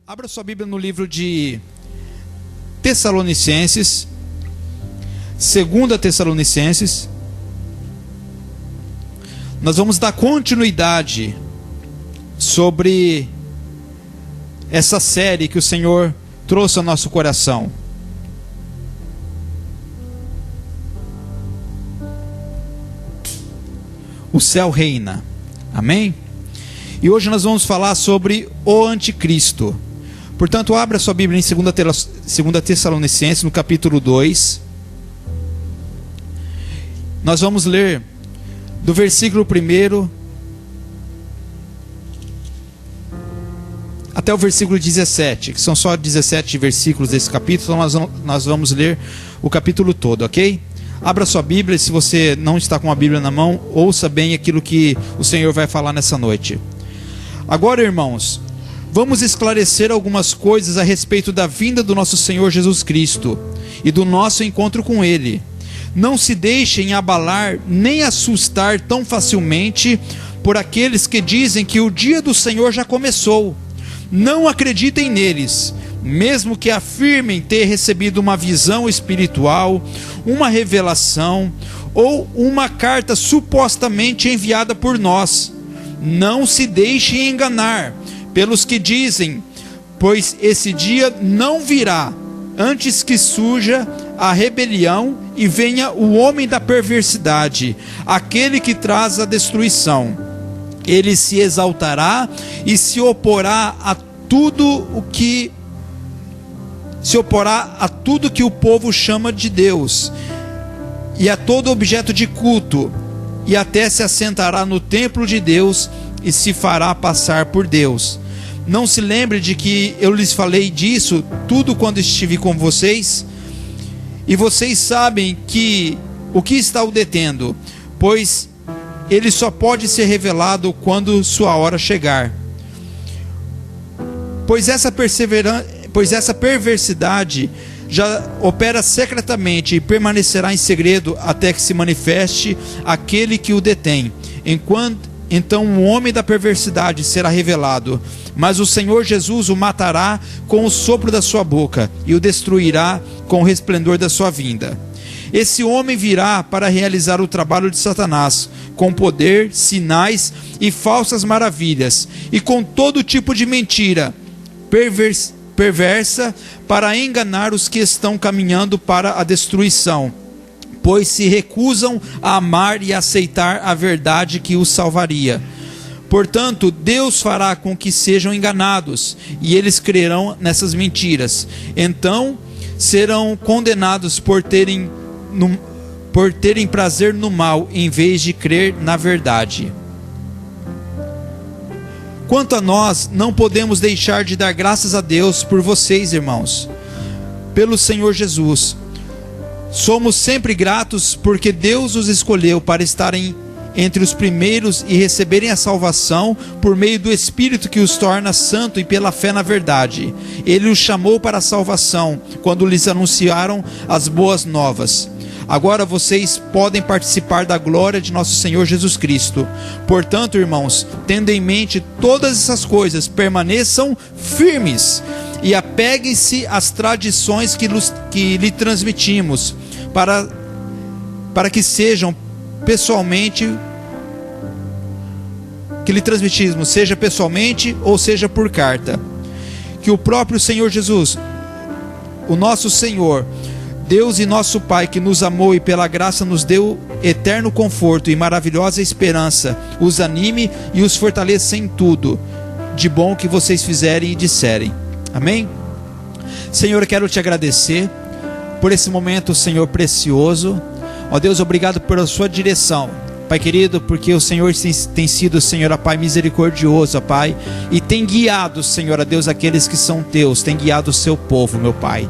Abra sua Bíblia no livro de Tessalonicenses, 2 Tessalonicenses. Nós vamos dar continuidade sobre essa série que o Senhor trouxe ao nosso coração. O céu reina. Amém? E hoje nós vamos falar sobre o anticristo. Portanto, abra sua Bíblia em 2 Tessalonicenses, no capítulo 2. Nós vamos ler do versículo 1 até o versículo 17, que são só 17 versículos desse capítulo, então nós vamos ler o capítulo todo, ok? Abra sua Bíblia, e se você não está com a Bíblia na mão, ouça bem aquilo que o Senhor vai falar nessa noite. Agora, irmãos, vamos esclarecer algumas coisas a respeito da vinda do nosso Senhor Jesus Cristo e do nosso encontro com Ele. Não se deixem abalar nem assustar tão facilmente por aqueles que dizem que o dia do Senhor já começou. Não acreditem neles, mesmo que afirmem ter recebido uma visão espiritual, uma revelação ou uma carta supostamente enviada por nós. Não se deixem enganar pelos que dizem, pois esse dia não virá, antes que surja a rebelião e venha o homem da perversidade, aquele que traz a destruição. Ele se exaltará e se oporá a tudo que o povo chama de Deus e a todo objeto de culto, e até se assentará no templo de Deus e se fará passar por Deus. Não se lembre de que eu lhes falei disso tudo quando estive com vocês? E vocês sabem que o que está o detendo, pois ele só pode ser revelado quando sua hora chegar. Pois essa perversidade já opera secretamente e permanecerá em segredo até que se manifeste aquele que o detém. Então o homem da perversidade será revelado, mas o Senhor Jesus o matará com o sopro da sua boca e o destruirá com o resplendor da sua vinda. Esse homem virá para realizar o trabalho de Satanás, com poder, sinais e falsas maravilhas, e com todo tipo de mentira perversa, para enganar os que estão caminhando para a destruição, pois se recusam a amar e aceitar a verdade que os salvaria. Portanto, Deus fará com que sejam enganados, e eles crerão nessas mentiras. Então serão condenados por terem prazer no mal, em vez de crer na verdade. Quanto a nós, não podemos deixar de dar graças a Deus por vocês, irmãos, pelo Senhor Jesus. Somos sempre gratos porque Deus os escolheu para estarem entre os primeiros e receberem a salvação por meio do Espírito que os torna santos e pela fé na verdade. Ele os chamou para a salvação quando lhes anunciaram as boas novas. Agora vocês podem participar da glória de nosso Senhor Jesus Cristo. Portanto, irmãos, tendo em mente todas essas coisas, permaneçam firmes e apeguem-se às tradições que lhe transmitimos, para que sejam pessoalmente, seja pessoalmente ou seja por carta. Que o próprio Senhor Jesus, o nosso Senhor, Deus e nosso Pai, que nos amou e pela graça nos deu eterno conforto e maravilhosa esperança, os anime e os fortaleça em tudo de bom que vocês fizerem e disserem. Amém? Senhor, eu quero te agradecer por esse momento, Senhor, precioso. Ó Deus, obrigado pela sua direção, Pai querido, porque o Senhor tem sido, Senhor, ó Pai, misericordioso, ó Pai, e tem guiado, Senhor, ó Deus, aqueles que são teus, tem guiado o seu povo, meu Pai.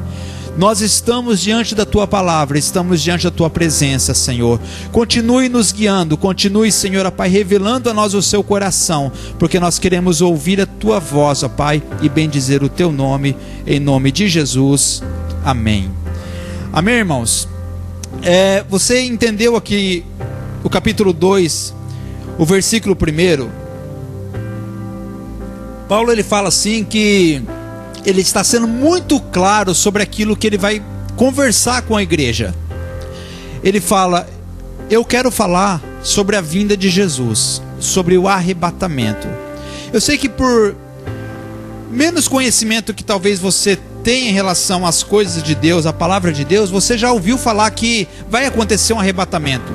Nós estamos diante da Tua palavra, estamos diante da Tua presença, Senhor. Continue nos guiando, continue, Senhor, ó Pai, revelando a nós o Seu coração, porque nós queremos ouvir a Tua voz, ó Pai, e bendizer o Teu nome, em nome de Jesus. Amém. Amém, irmãos? Você entendeu aqui o capítulo 2, o versículo 1? Paulo ele fala assim que ele está sendo muito claro sobre aquilo que ele vai conversar com a igreja. Ele fala: eu quero falar sobre a vinda de Jesus, sobre o arrebatamento. Eu sei que por menos conhecimento que talvez você tenha em relação às coisas de Deus, à palavra de Deus, você já ouviu falar que vai acontecer um arrebatamento,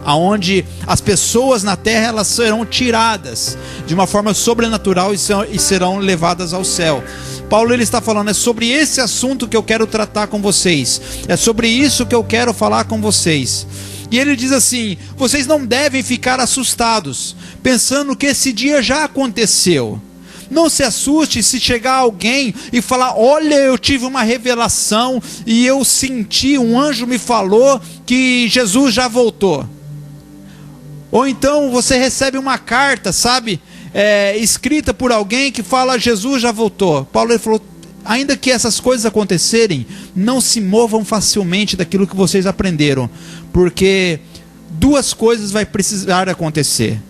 aonde as pessoas na terra elas serão tiradas de uma forma sobrenatural e serão levadas ao céu. Paulo ele está falando, é sobre esse assunto que eu quero tratar com vocês, é sobre isso que eu quero falar com vocês. E ele diz assim: vocês não devem ficar assustados, pensando que esse dia já aconteceu. Não se assuste se chegar alguém e falar: olha, eu tive uma revelação e eu senti, um anjo me falou que Jesus já voltou. Ou então você recebe uma carta, sabe, escrita por alguém que fala: Jesus já voltou. Paulo ele falou: ainda que essas coisas acontecerem, não se movam facilmente daquilo que vocês aprenderam, porque duas coisas vai precisar acontecer.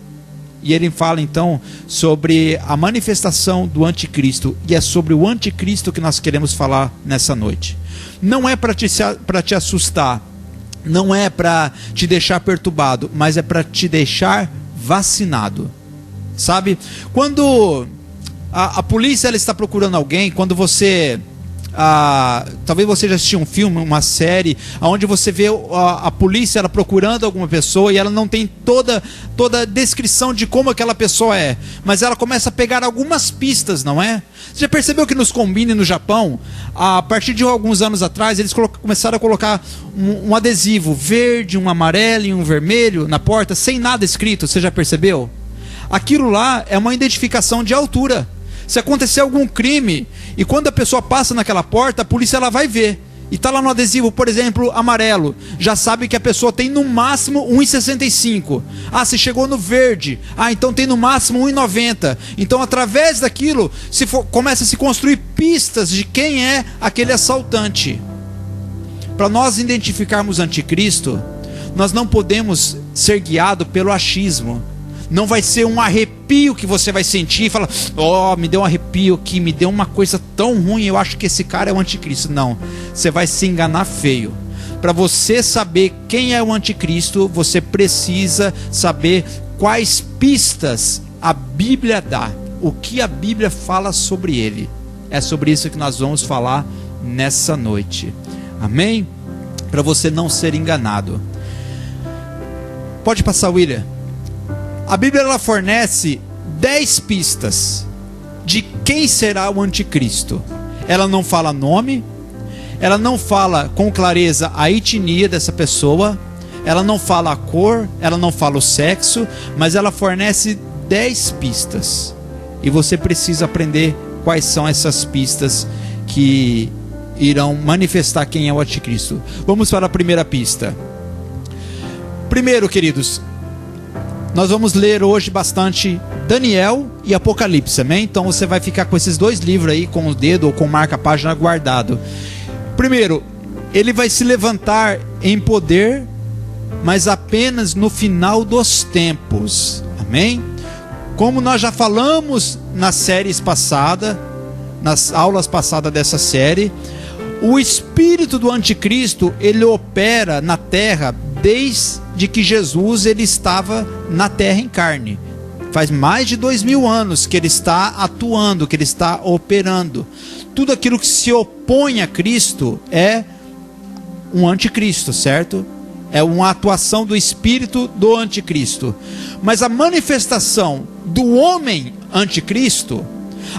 E ele fala então sobre a manifestação do anticristo, e é sobre o anticristo que nós queremos falar nessa noite. Não é para te assustar, não é para te deixar perturbado, mas é para te deixar vacinado. Sabe, quando a polícia ela está procurando alguém, quando você talvez você já assistiu um filme, uma série, onde você vê a polícia ela procurando alguma pessoa e ela não tem toda a descrição de como aquela pessoa é, mas ela começa a pegar algumas pistas, não é? Você já percebeu que nos Combine no Japão, a partir de alguns anos atrás, eles começaram a colocar um adesivo verde, um amarelo e um vermelho na porta, sem nada escrito? Você já percebeu? Aquilo lá é uma identificação de altura. Se acontecer algum crime e quando a pessoa passa naquela porta, a polícia ela vai ver. E está lá no adesivo, por exemplo, amarelo, já sabe que a pessoa tem no máximo 1,65. Se chegou no verde, então tem no máximo 1,90. Então através daquilo começa a se construir pistas de quem é aquele assaltante. Para nós identificarmos anticristo, nós não podemos ser guiados pelo achismo. Não vai ser um arrepio que você vai sentir e falar: me deu um arrepio aqui, me deu uma coisa tão ruim, eu acho que esse cara é o anticristo. Não, você vai se enganar feio. Para você saber quem é o anticristo, você precisa saber quais pistas a Bíblia dá, o que a Bíblia fala sobre ele. É sobre isso que nós vamos falar nessa noite. Amém? Para você não ser enganado. Pode passar, William. A Bíblia ela fornece 10 pistas de quem será o anticristo. Ela não fala nome, ela não fala com clareza a etnia dessa pessoa, ela não fala a cor, ela não fala o sexo, mas ela fornece 10 pistas. E você precisa aprender quais são essas pistas que irão manifestar quem é o anticristo. Vamos para a primeira pista. Primeiro, queridos, nós vamos ler hoje bastante Daniel e Apocalipse, amém? Então você vai ficar com esses dois livros aí, com o dedo ou com marca-página guardado. Primeiro, ele vai se levantar em poder, mas apenas no final dos tempos, amém? Como nós já falamos nas séries passadas, nas aulas passadas dessa série, o espírito do anticristo, ele opera na terra desde que Jesus ele estava na terra em carne. Faz mais de 2000 anos que ele está atuando, que ele está operando. Tudo aquilo que se opõe a Cristo é um anticristo, certo? É uma atuação do espírito do anticristo. Mas a manifestação do homem anticristo,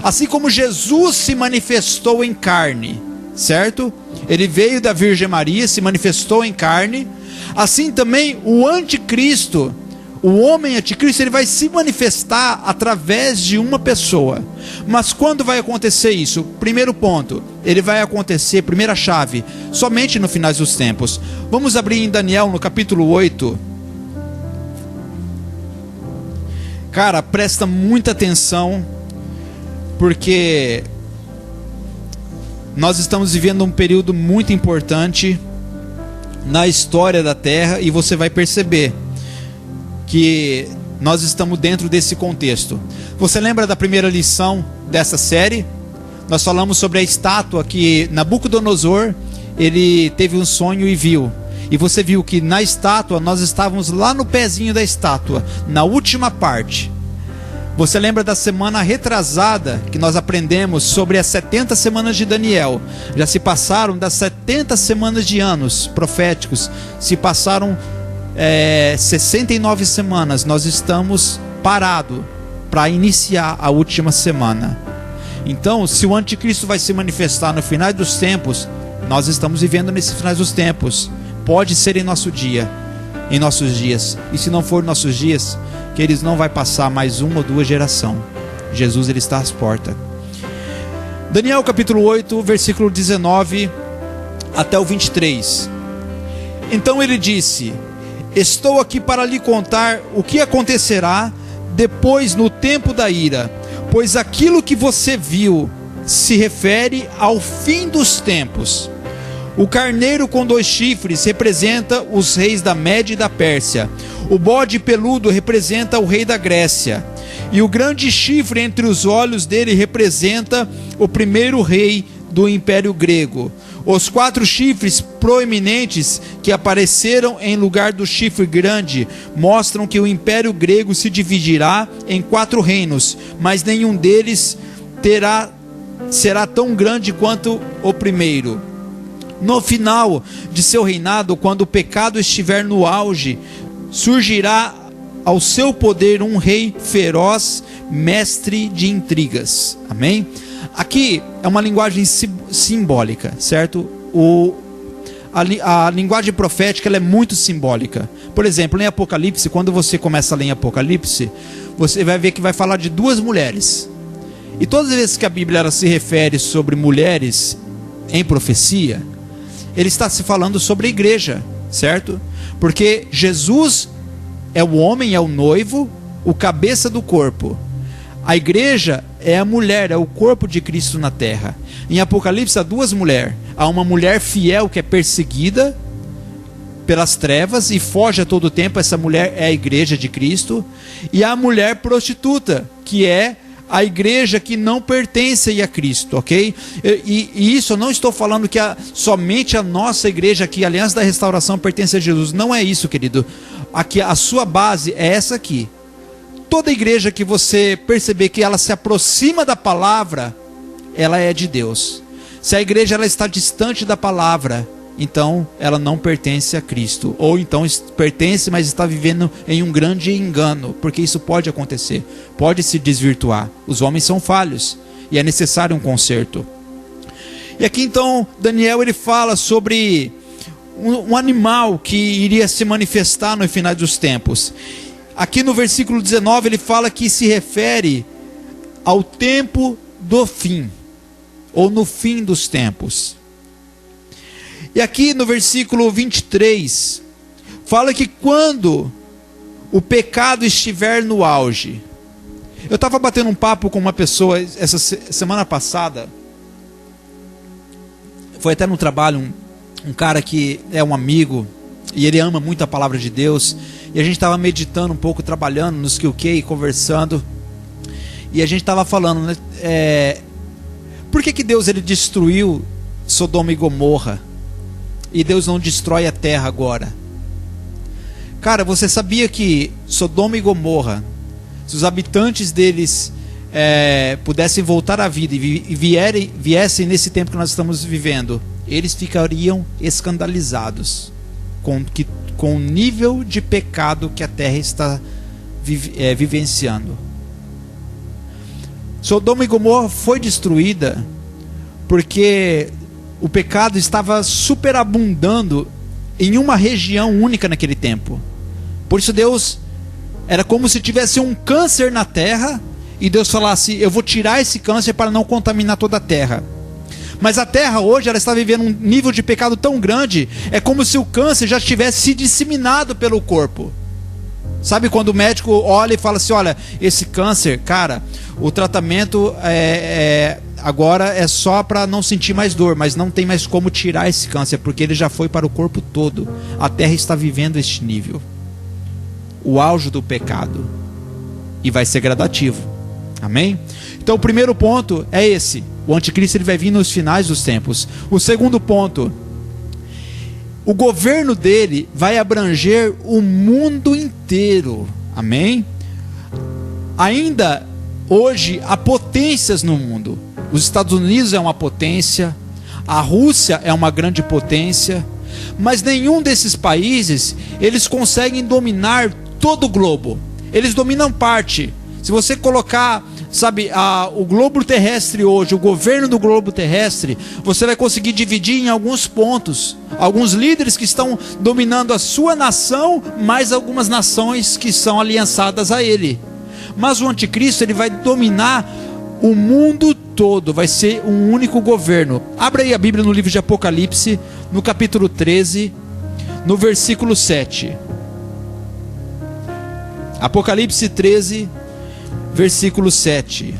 assim como Jesus se manifestou em carne, certo? Ele veio da Virgem Maria, se manifestou em carne. Assim também o anticristo, o homem anticristo, ele vai se manifestar através de uma pessoa. Mas quando vai acontecer isso? Primeiro ponto, ele vai acontecer, primeira chave, somente no final dos tempos. Vamos abrir em Daniel no capítulo 8. Cara, presta muita atenção, porque nós estamos vivendo um período muito importante na história da Terra, e você vai perceber que nós estamos dentro desse contexto. Você lembra da primeira lição dessa série? nós falamos sobre a estátua que Nabucodonosor, ele teve um sonho e viu. E você viu que na estátua, nós estávamos lá no pezinho da estátua, na última parte. Você lembra da semana retrasada, que nós aprendemos sobre as 70 semanas de Daniel? Já se passaram das 70 semanas de anos proféticos, se passaram 69 semanas. Nós estamos parados para iniciar a última semana. Então, se o anticristo vai se manifestar no final dos tempos, nós estamos vivendo nesses finais dos tempos. Pode ser em nosso dia, em nossos dias. E se não for em nossos dias, que eles não vai passar mais uma ou duas gerações. Jesus, ele está às portas. Daniel capítulo 8, versículo 19 até o 23. Então ele disse: estou aqui para lhe contar o que acontecerá depois no tempo da ira, pois aquilo que você viu se refere ao fim dos tempos. O carneiro com 2 chifres representa os reis da Média e da Pérsia. O bode peludo representa o rei da Grécia. E o grande chifre entre os olhos dele representa o primeiro rei do Império Grego. Os 4 chifres proeminentes que apareceram em lugar do chifre grande mostram que o Império Grego se dividirá em 4 reinos, mas nenhum deles será tão grande quanto o primeiro. No final de seu reinado, quando o pecado estiver no auge, surgirá ao seu poder um rei feroz, mestre de intrigas. Amém? Aqui é uma linguagem simbólica, certo? A linguagem profética, ela é muito simbólica. Por exemplo, em Apocalipse, quando você começa a ler em Apocalipse, você vai ver que vai falar de 2 mulheres. E todas as vezes que a Bíblia ela se refere sobre mulheres em profecia, ele está se falando sobre a igreja, certo? Porque Jesus é o homem, é o noivo, o cabeça do corpo. A igreja é a mulher, é o corpo de Cristo na terra. Em Apocalipse há 2 mulheres. Há uma mulher fiel que é perseguida pelas trevas e foge a todo tempo. Essa mulher é a igreja de Cristo. E há a mulher prostituta, que é a igreja que não pertence a Cristo, ok? E isso eu não estou falando que somente a nossa igreja aqui, a Aliança da Restauração, pertence a Jesus. Não é isso, querido. Aqui, a sua base é essa aqui. Toda igreja que você perceber que ela se aproxima da palavra, ela é de Deus. Se a igreja ela está distante da palavra, então ela não pertence a Cristo. Ou então pertence, mas está vivendo em um grande engano, porque isso pode acontecer, pode se desvirtuar. Os homens são falhos e é necessário um conserto. E aqui então Daniel ele fala sobre um animal que iria se manifestar no final dos tempos. Aqui no versículo 19 ele fala que se refere ao tempo do fim, ou no fim dos tempos. E aqui no versículo 23, fala que quando o pecado estiver no auge. Eu estava batendo um papo com uma pessoa essa semana passada, foi até no trabalho, um cara que é um amigo, e ele ama muito a palavra de Deus, e a gente estava meditando um pouco, trabalhando nos QQ, conversando, e a gente estava falando, né, por que Deus ele destruiu Sodoma e Gomorra? E Deus não destrói a terra agora? Cara, você sabia que Sodoma e Gomorra, se os habitantes deles pudessem voltar à vida e viessem nesse tempo que nós estamos vivendo, eles ficariam escandalizados com o nível de pecado que a terra está vivenciando. Sodoma e Gomorra foi destruída porque o pecado estava superabundando em uma região única naquele tempo. Por isso Deus, era como se tivesse um câncer na terra, e Deus falasse, eu vou tirar esse câncer para não contaminar toda a terra. Mas a terra hoje, ela está vivendo um nível de pecado tão grande, é como se o câncer já tivesse se disseminado pelo corpo. Sabe quando o médico olha e fala assim, olha, esse câncer, cara, o tratamento agora é só para não sentir mais dor, mas não tem mais como tirar esse câncer, porque ele já foi para o corpo todo. A terra está vivendo este nível, o auge do pecado, e vai ser gradativo. Amém? Então o primeiro ponto é esse: o anticristo ele vai vir nos finais dos tempos. O segundo ponto, o governo dele vai abranger o mundo inteiro. Amém? Ainda hoje há potências no mundo. Os Estados Unidos é uma potência, a Rússia é uma grande potência, mas nenhum desses países eles conseguem dominar todo o globo. Eles dominam parte. Se você colocar, sabe, o globo terrestre hoje, o governo do globo terrestre, você vai conseguir dividir em alguns pontos. Alguns líderes que estão dominando a sua nação, mais algumas nações que são aliançadas a ele. Mas o anticristo ele vai dominar o mundo todo, vai ser um único governo. Abra aí a Bíblia no livro de Apocalipse, no capítulo 13, no versículo 7. Apocalipse 13, versículo 7.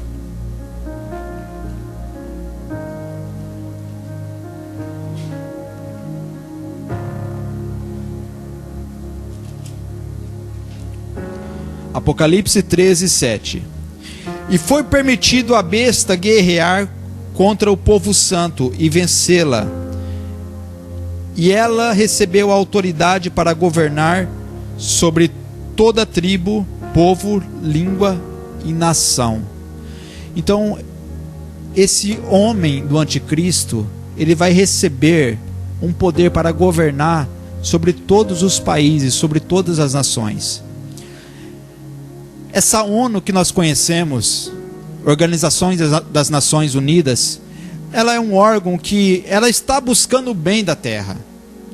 Apocalipse 13, 7. E foi permitido à besta guerrear contra o povo santo e vencê-la. E ela recebeu a autoridade para governar sobre toda tribo, povo, língua e nação. Então, esse homem do anticristo, ele vai receber um poder para governar sobre todos os países, sobre todas as nações. Essa ONU que nós conhecemos, Organizações das Nações Unidas, ela é um órgão que ela está buscando o bem da Terra,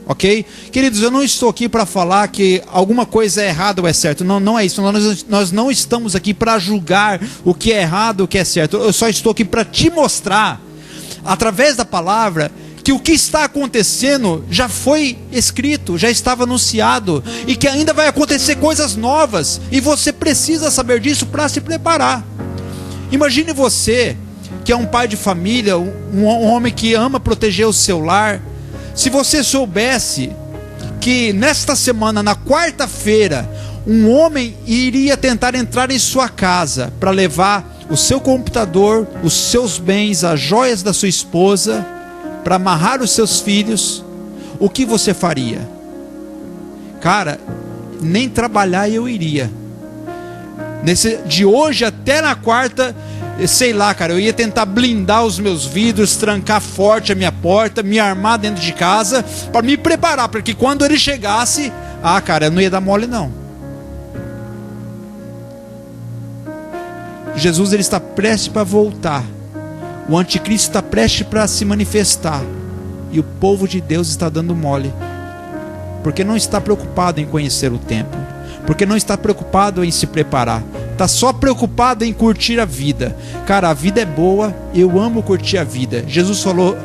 ok? Queridos, eu não estou aqui para falar que alguma coisa é errada ou é certo, não é isso. Nós não estamos aqui para julgar o que é errado ou o que é certo. Eu só estou aqui para te mostrar, através da palavra, que o que está acontecendo já foi escrito, já estava anunciado, e que ainda vai acontecer coisas novas, e você precisa saber disso para se preparar. Imagine você, que é um pai de família, um homem que ama proteger o seu lar, se você soubesse que nesta semana, na quarta-feira, um homem iria tentar entrar em sua casa para levar o seu computador, os seus bens, as joias da sua esposa, para amarrar os seus filhos, o que você faria? Cara, nem trabalhar eu iria. De hoje até na quarta, sei lá, cara, eu ia tentar blindar os meus vidros, trancar forte a minha porta, me armar dentro de casa, para me preparar, para que quando ele chegasse, cara, eu não ia dar mole não. Jesus ele está prestes para voltar. O anticristo está prestes para se manifestar, e o povo de Deus está dando mole, porque não está preocupado em conhecer o tempo, porque não está preocupado em se preparar, está só preocupado em curtir a vida. Cara, a vida é boa, eu amo curtir a vida. Jesus falou,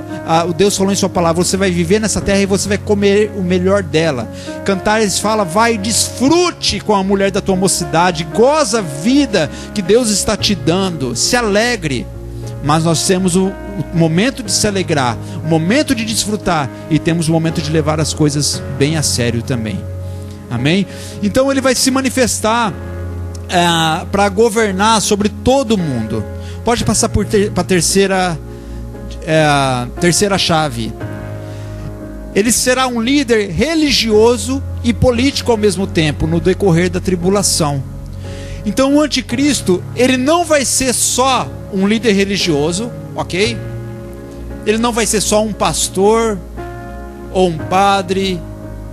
o Deus falou em sua palavra, você vai viver nessa terra e você vai comer o melhor dela. Cantares fala, vai, desfrute com a mulher da tua mocidade, goza a vida que Deus está te dando, se alegre. Mas nós temos o momento de se alegrar, o momento de desfrutar, e temos o momento de levar as coisas bem a sério também. Amém? Então ele vai se manifestar para governar sobre todo o mundo. Pode passar para a terceira chave. Ele será um líder religioso e político ao mesmo tempo, no decorrer da tribulação. Então o anticristo, ele não vai ser só um líder religioso, ok? Ele não vai ser só um pastor, ou um padre,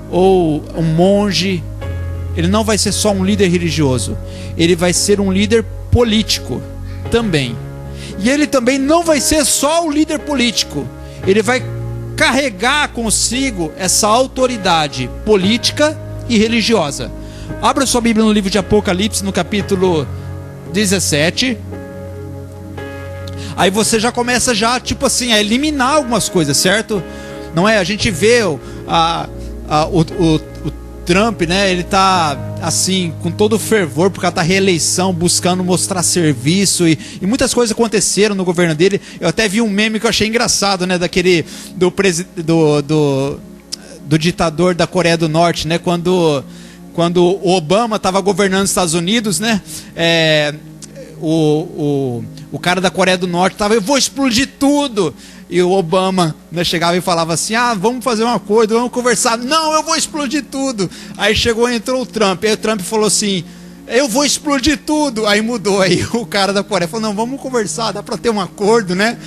ou um monge. Ele não vai ser só um líder religioso. Ele vai ser um líder político também. E ele também não vai ser só o líder político. Ele vai carregar consigo essa autoridade política e religiosa. Abra sua Bíblia no livro de Apocalipse, no capítulo 17. Aí você já começa tipo assim, a eliminar algumas coisas, certo? Não é? A gente vê o Trump, né? Ele tá assim, com todo o fervor por causa da reeleição, buscando mostrar serviço, e muitas coisas aconteceram no governo dele. Eu até vi um meme que eu achei engraçado, né? Daquele do ditador da Coreia do Norte, né? Quando o Obama estava governando os Estados Unidos, né? O O cara da Coreia do Norte estava, eu vou explodir tudo. E o Obama, né, chegava e falava assim, vamos fazer um acordo, vamos conversar. Não, eu vou explodir tudo. Aí entrou o Trump. Aí o Trump falou assim, eu vou explodir tudo. Aí mudou. Aí o cara da Coreia falou, não, vamos conversar, dá para ter um acordo, né?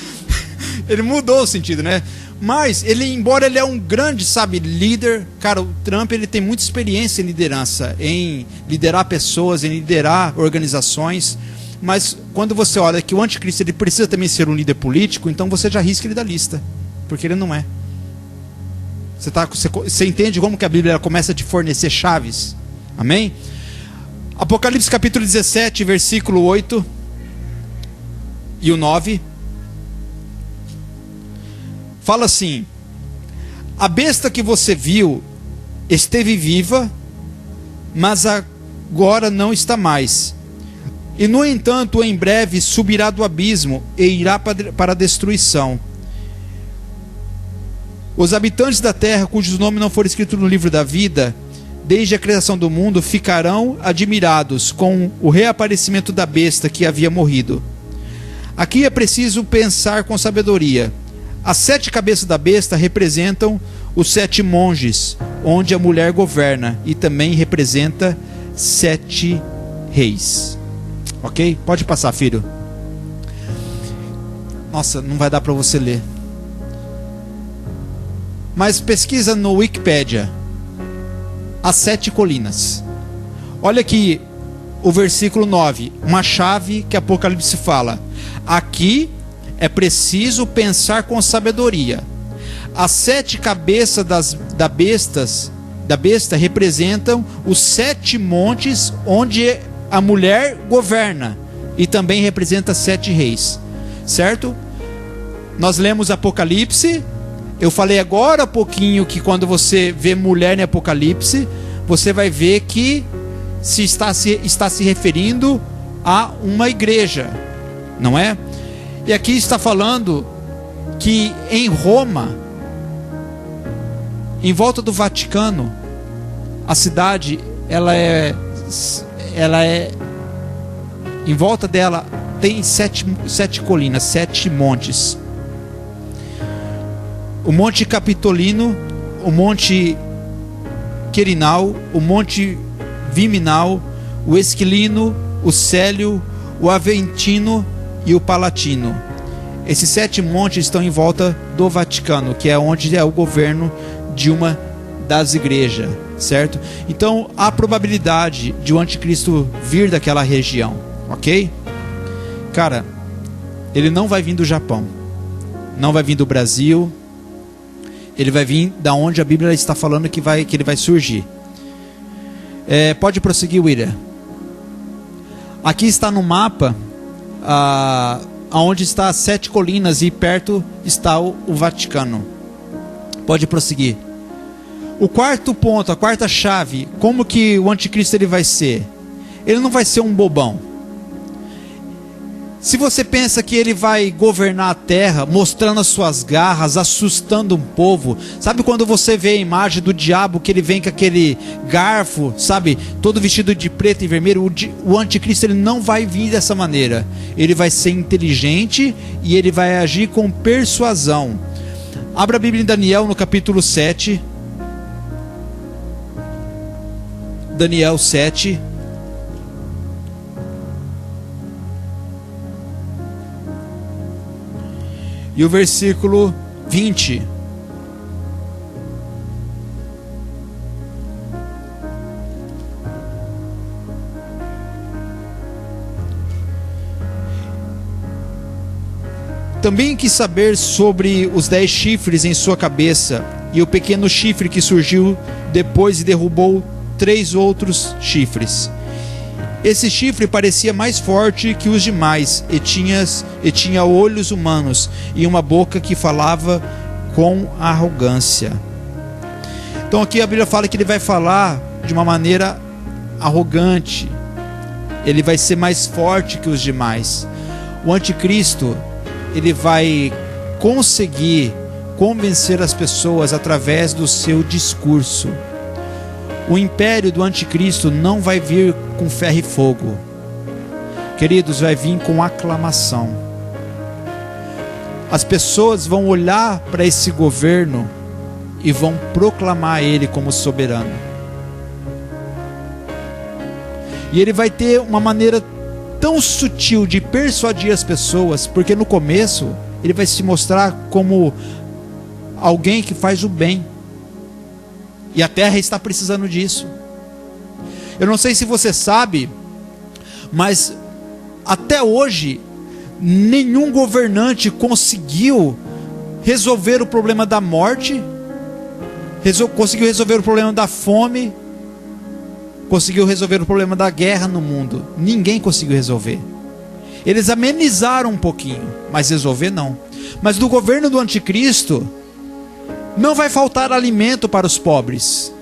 Ele mudou o sentido, né? Mas, embora ele é um grande, líder, cara, o Trump, ele tem muita experiência em liderança, em liderar pessoas, em liderar organizações. Mas, quando você olha que o anticristo, ele precisa também ser um líder político, então você já risca ele da lista, porque ele não é. Você entende como que a Bíblia começa a te fornecer chaves? Amém? Apocalipse capítulo 17, versículo 8 e o 9. Fala assim: a besta que você viu esteve viva, mas agora não está mais. E no entanto, em breve subirá do abismo e irá para a destruição. Os habitantes da terra, cujos nomes não foram escritos no livro da vida, desde a criação do mundo, ficarão admirados com o reaparecimento da besta que havia morrido. Aqui é preciso pensar com sabedoria. As 7 cabeças da besta representam os 7 monges, onde a mulher governa, e também representa 7 reis. Ok? Pode passar, filho. Nossa, não vai dar para você ler. Mas pesquisa no Wikipedia. As 7 colinas. Olha aqui o versículo 9. Uma chave que Apocalipse fala. Aqui é preciso pensar com sabedoria. As 7 cabeças da besta representam os 7 montes onde a mulher governa, e também representa 7 reis, certo? Nós lemos Apocalipse. Eu falei agora há pouquinho que quando você vê mulher em Apocalipse, você vai ver que está se referindo a uma igreja, não é? E aqui está falando que em Roma, em volta do Vaticano, a cidade, ela é em volta dela tem 7 colinas, 7 montes. O Monte Capitolino, o Monte Querinal, o Monte Viminal, o Esquilino, o Célio, o Aventino e o Palatino. Esses 7 montes estão em volta do Vaticano, que é onde é o governo de uma das igrejas, certo? Então há probabilidade de o anticristo vir daquela região, ok? Cara, ele não vai vir do Japão, não vai vir do Brasil, ele vai vir da onde a Bíblia está falando que ele vai surgir. Pode prosseguir, William. Aqui está no mapa aonde está as 7 colinas e perto está o Vaticano. Pode prosseguir. O quarto ponto, a quarta chave, como que o anticristo ele vai ser? Ele não vai ser um bobão. Se você pensa que ele vai governar a terra, mostrando as suas garras, assustando um povo, sabe quando você vê a imagem do diabo, que ele vem com aquele garfo, sabe, todo vestido de preto e vermelho, o anticristo ele não vai vir dessa maneira. Ele vai ser inteligente e ele vai agir com persuasão. Abra a Bíblia em Daniel no capítulo 7. Daniel 7. E o versículo 20. Também quis saber sobre os 10 chifres em sua cabeça e o pequeno chifre que surgiu depois e derrubou 3 outros chifres. Esse chifre parecia mais forte que os demais e tinha olhos humanos e uma boca que falava com arrogância. Então aqui a Bíblia fala que ele vai falar de uma maneira arrogante. Ele vai ser mais forte que os demais. O anticristo, ele vai conseguir convencer as pessoas através do seu discurso. O império do anticristo não vai vir com ferro e fogo. queridos, vai vir com aclamação. As pessoas vão olhar para esse governo e vão proclamar ele como soberano. E ele vai ter uma maneira tão sutil de persuadir as pessoas, porque no começo ele vai se mostrar como alguém que faz o bem. E a terra está precisando disso. Eu não sei se você sabe, mas até hoje nenhum governante conseguiu resolver o problema da morte, conseguiu resolver o problema da fome, conseguiu resolver o problema da guerra no mundo. Ninguém conseguiu resolver. Eles amenizaram um pouquinho, mas resolver não. Mas no governo do anticristo não vai faltar alimento para os pobres.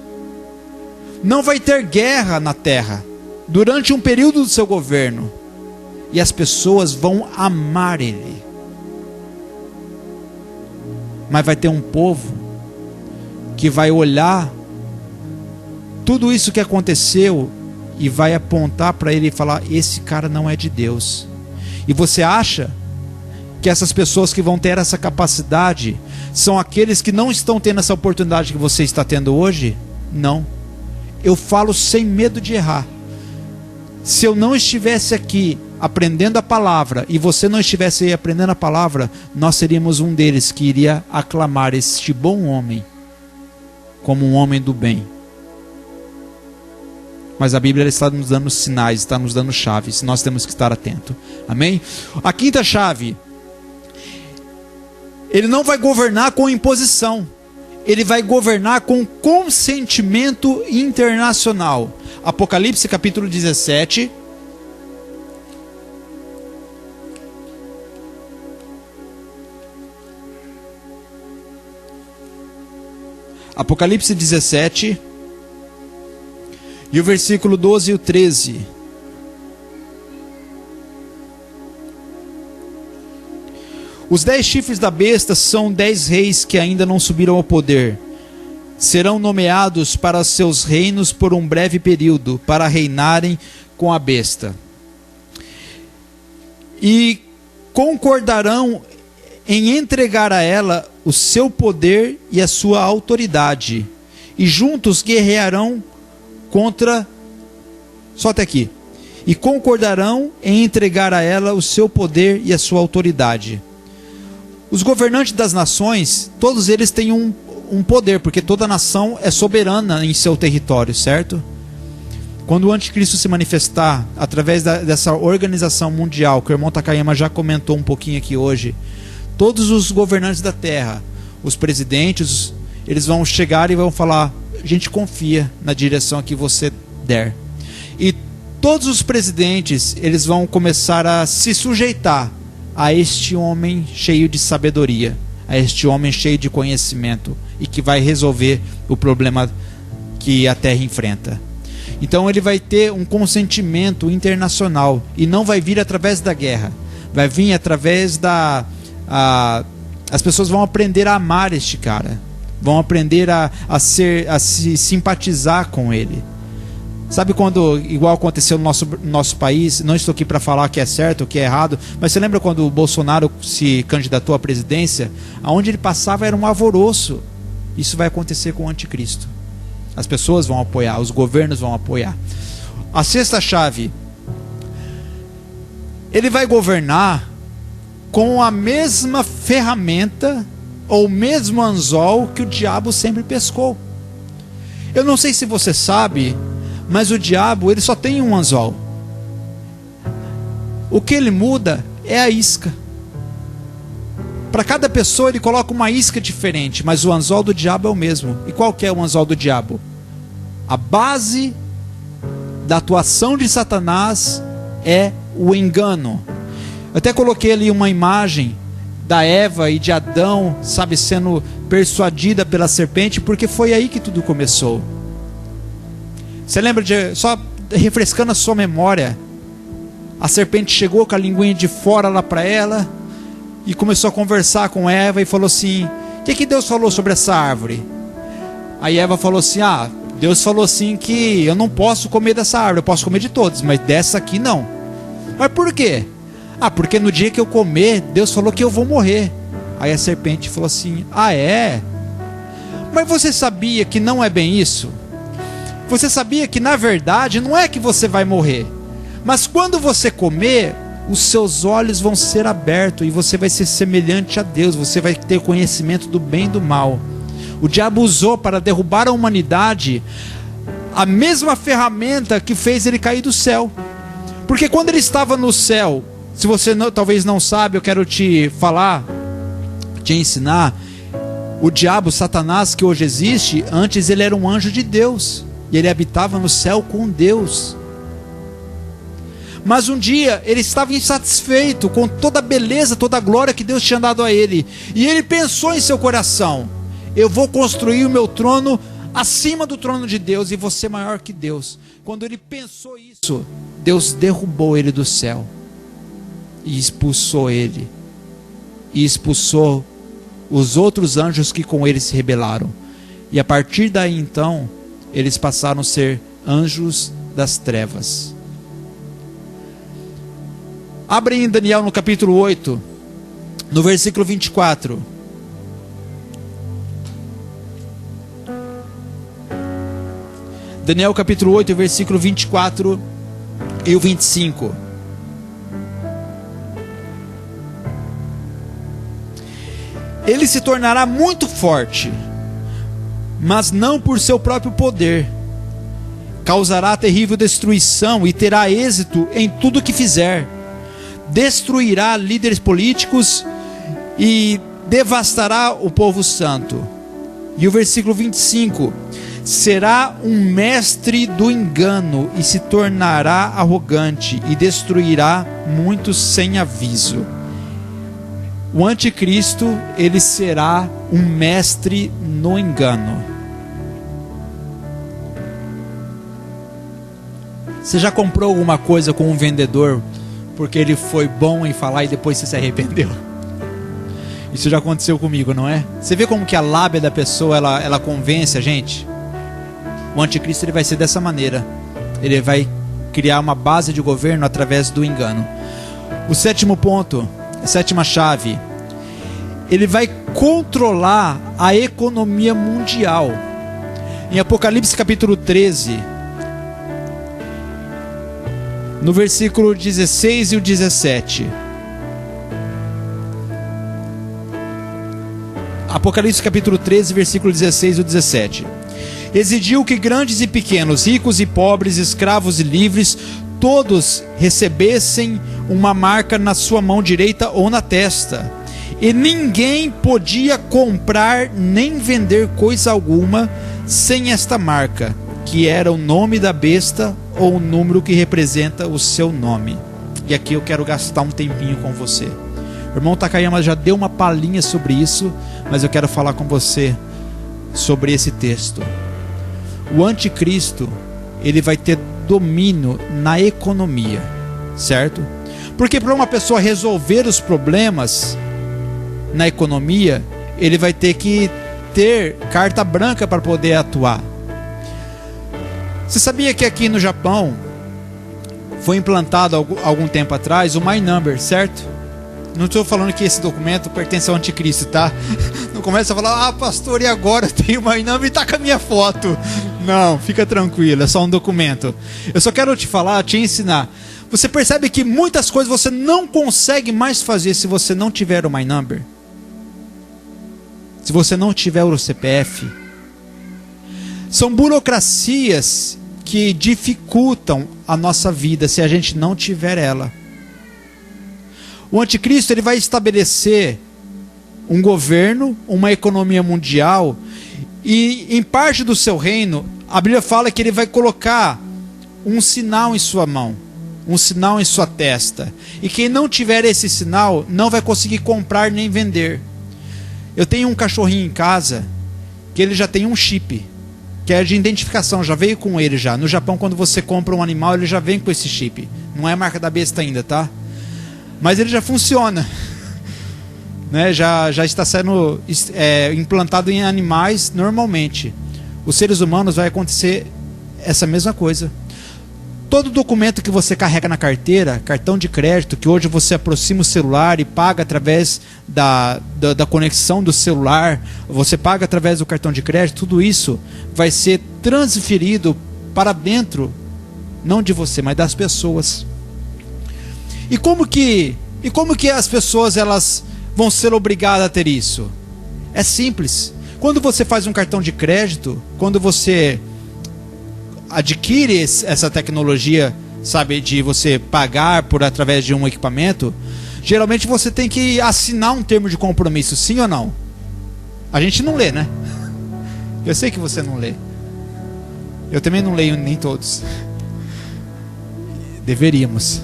Não vai ter guerra na terra durante um período do seu governo. E as pessoas vão amar ele. Mas vai ter um povo que vai olhar tudo isso que aconteceu e vai apontar para ele e falar: esse cara não é de Deus. E você acha que essas pessoas que vão ter essa capacidade são aqueles que não estão tendo essa oportunidade que você está tendo hoje? Não. Eu falo sem medo de errar. Se eu não estivesse aqui aprendendo a palavra e você não estivesse aí aprendendo a palavra, nós seríamos um deles que iria aclamar este bom homem como um homem do bem. Mas a Bíblia está nos dando sinais, está nos dando chaves. Nós temos que estar atentos. Amém? A quinta chave: ele não vai governar com imposição. Ele vai governar com consentimento internacional. Apocalipse capítulo 17. Apocalipse 17. E o versículo 12 e o 13. Os 10 chifres da besta são 10 reis que ainda não subiram ao poder. Serão nomeados para seus reinos por um breve período, para reinarem com a besta. E concordarão em entregar a ela o seu poder e a sua autoridade. E juntos guerrearão contra, só até aqui, e concordarão em entregar a ela o seu poder e a sua autoridade. Os governantes das nações, todos eles têm um poder, porque toda nação é soberana em seu território, certo? Quando o anticristo se manifestar através dessa organização mundial, que o irmão Takayama já comentou um pouquinho aqui hoje, todos os governantes da terra, os presidentes, eles vão chegar e vão falar: a gente confia na direção que você der. E todos os presidentes, eles vão começar a se sujeitar a este homem cheio de sabedoria, a este homem cheio de conhecimento e que vai resolver o problema que a terra enfrenta. Então ele vai ter um consentimento internacional e não vai vir através da guerra, vai vir através as pessoas vão aprender a amar este cara, vão aprender a se simpatizar com ele. Sabe quando, igual aconteceu no nosso país, não estou aqui para falar que é certo ou que é errado, mas você lembra quando o Bolsonaro se candidatou à presidência? Aonde ele passava era um alvoroço. Isso vai acontecer com o anticristo. As pessoas vão apoiar, os governos vão apoiar. A sexta chave: ele vai governar com a mesma ferramenta ou o mesmo anzol que o diabo sempre pescou. Eu não sei se você sabe, mas o diabo, ele só tem um anzol. O que ele muda é a isca. Para cada pessoa ele coloca uma isca diferente, mas o anzol do diabo é o mesmo. E qual que é o anzol do diabo? A base da atuação de Satanás é o engano. Eu até coloquei ali uma imagem da Eva e de Adão, sabe, sendo persuadida pela serpente, porque foi aí que tudo começou. Você lembra só refrescando a sua memória, a serpente chegou com a linguinha de fora lá para ela e começou a conversar com Eva e falou assim: o que Deus falou sobre essa árvore? Aí Eva falou assim: Deus falou assim que eu não posso comer dessa árvore, eu posso comer de todas, mas dessa aqui não. Mas por quê? Ah, porque no dia que eu comer, Deus falou que eu vou morrer. Aí a serpente falou assim: ah, é? Mas você sabia que não é bem isso? Você sabia que na verdade não é que você vai morrer, mas quando você comer, os seus olhos vão ser abertos e você vai ser semelhante a Deus, você vai ter conhecimento do bem e do mal. O diabo usou para derrubar a humanidade a mesma ferramenta que fez ele cair do céu. Porque quando ele estava no céu, se você talvez não sabe, eu quero te falar, te ensinar. O diabo, Satanás, que hoje existe, antes ele era um anjo de Deus, e ele habitava no céu com Deus. Mas um dia ele estava insatisfeito com toda a beleza, toda a glória que Deus tinha dado a ele, e ele pensou em seu coração: eu vou construir o meu trono acima do trono de Deus, e vou ser maior que Deus. Quando ele pensou isso, Deus derrubou ele do céu e expulsou ele, e expulsou os outros anjos que com ele se rebelaram. E a partir daí então, eles passaram a ser anjos das trevas. Abre em Daniel no capítulo 8, no versículo 24. Daniel capítulo 8, versículo 24 e o 25. Ele se tornará muito forte, mas não por seu próprio poder. Causará terrível destruição e terá êxito em tudo que fizer. Destruirá líderes políticos e devastará o povo santo. E o versículo 25: será um mestre do engano e se tornará arrogante e destruirá muitos sem aviso. O anticristo, ele será um mestre no engano. Você já comprou alguma coisa com um vendedor porque ele foi bom em falar e depois você se arrependeu? Isso já aconteceu comigo, não é? Você vê como que a lábia da pessoa, ela convence a gente? O anticristo, ele vai ser dessa maneira. Ele vai criar uma base de governo através do engano. O sétimo ponto, a sétima chave: ele vai controlar a economia mundial. Em Apocalipse capítulo 13, no versículo 16 e o 17. Apocalipse capítulo 13, versículo 16 e o 17. Exigiu que grandes e pequenos, ricos e pobres, escravos e livres, todos recebessem uma marca na sua mão direita ou na testa. E ninguém podia comprar nem vender coisa alguma sem esta marca, que era o nome da besta ou o número que representa o seu nome. E aqui eu quero gastar um tempinho com você. O irmão Takayama já deu uma palhinha sobre isso, mas eu quero falar com você sobre esse texto. O anticristo, ele vai ter domínio na economia, certo? Porque para uma pessoa resolver os problemas na economia, ele vai ter que ter carta branca para poder atuar. Você sabia que aqui no Japão foi implantado algum tempo atrás o My Number, certo? Não estou falando que esse documento pertence ao anticristo, tá? Não começa a falar: ah, pastor, e agora eu tenho o My Number e tá com a minha foto. Não, fica tranquilo, é só um documento. Eu só quero te falar, te ensinar. Você percebe que muitas coisas você não consegue mais fazer se você não tiver o My Number? Se você não tiver o CPF? São burocracias que dificultam a nossa vida se a gente não tiver ela. O anticristo, ele vai estabelecer um governo, uma economia mundial, e em parte do seu reino, a Bíblia fala que ele vai colocar um sinal em sua mão, um sinal em sua testa, e quem não tiver esse sinal não vai conseguir comprar nem vender. Eu tenho um cachorrinho em casa que ele já tem um chip, que é de identificação, já veio com ele já. No Japão, quando você compra um animal, ele já vem com esse chip. Não é a marca da besta ainda, tá? Mas ele já funciona. Né? Já está sendo implantado em animais normalmente. Os seres humanos vai acontecer essa mesma coisa. Todo documento que você carrega na carteira, cartão de crédito, que hoje você aproxima o celular e paga através da conexão do celular, você paga através do cartão de crédito, tudo isso vai ser transferido para dentro, não de você, mas das pessoas. E como que as pessoas elas vão ser obrigadas a ter isso? É simples. Quando você faz um cartão de crédito, quando você adquire essa tecnologia, sabe, de você pagar através de um equipamento, geralmente você tem que assinar um termo de compromisso, sim ou não? A gente não lê, né? Eu sei que você não lê. Eu também não leio nem todos. Deveríamos.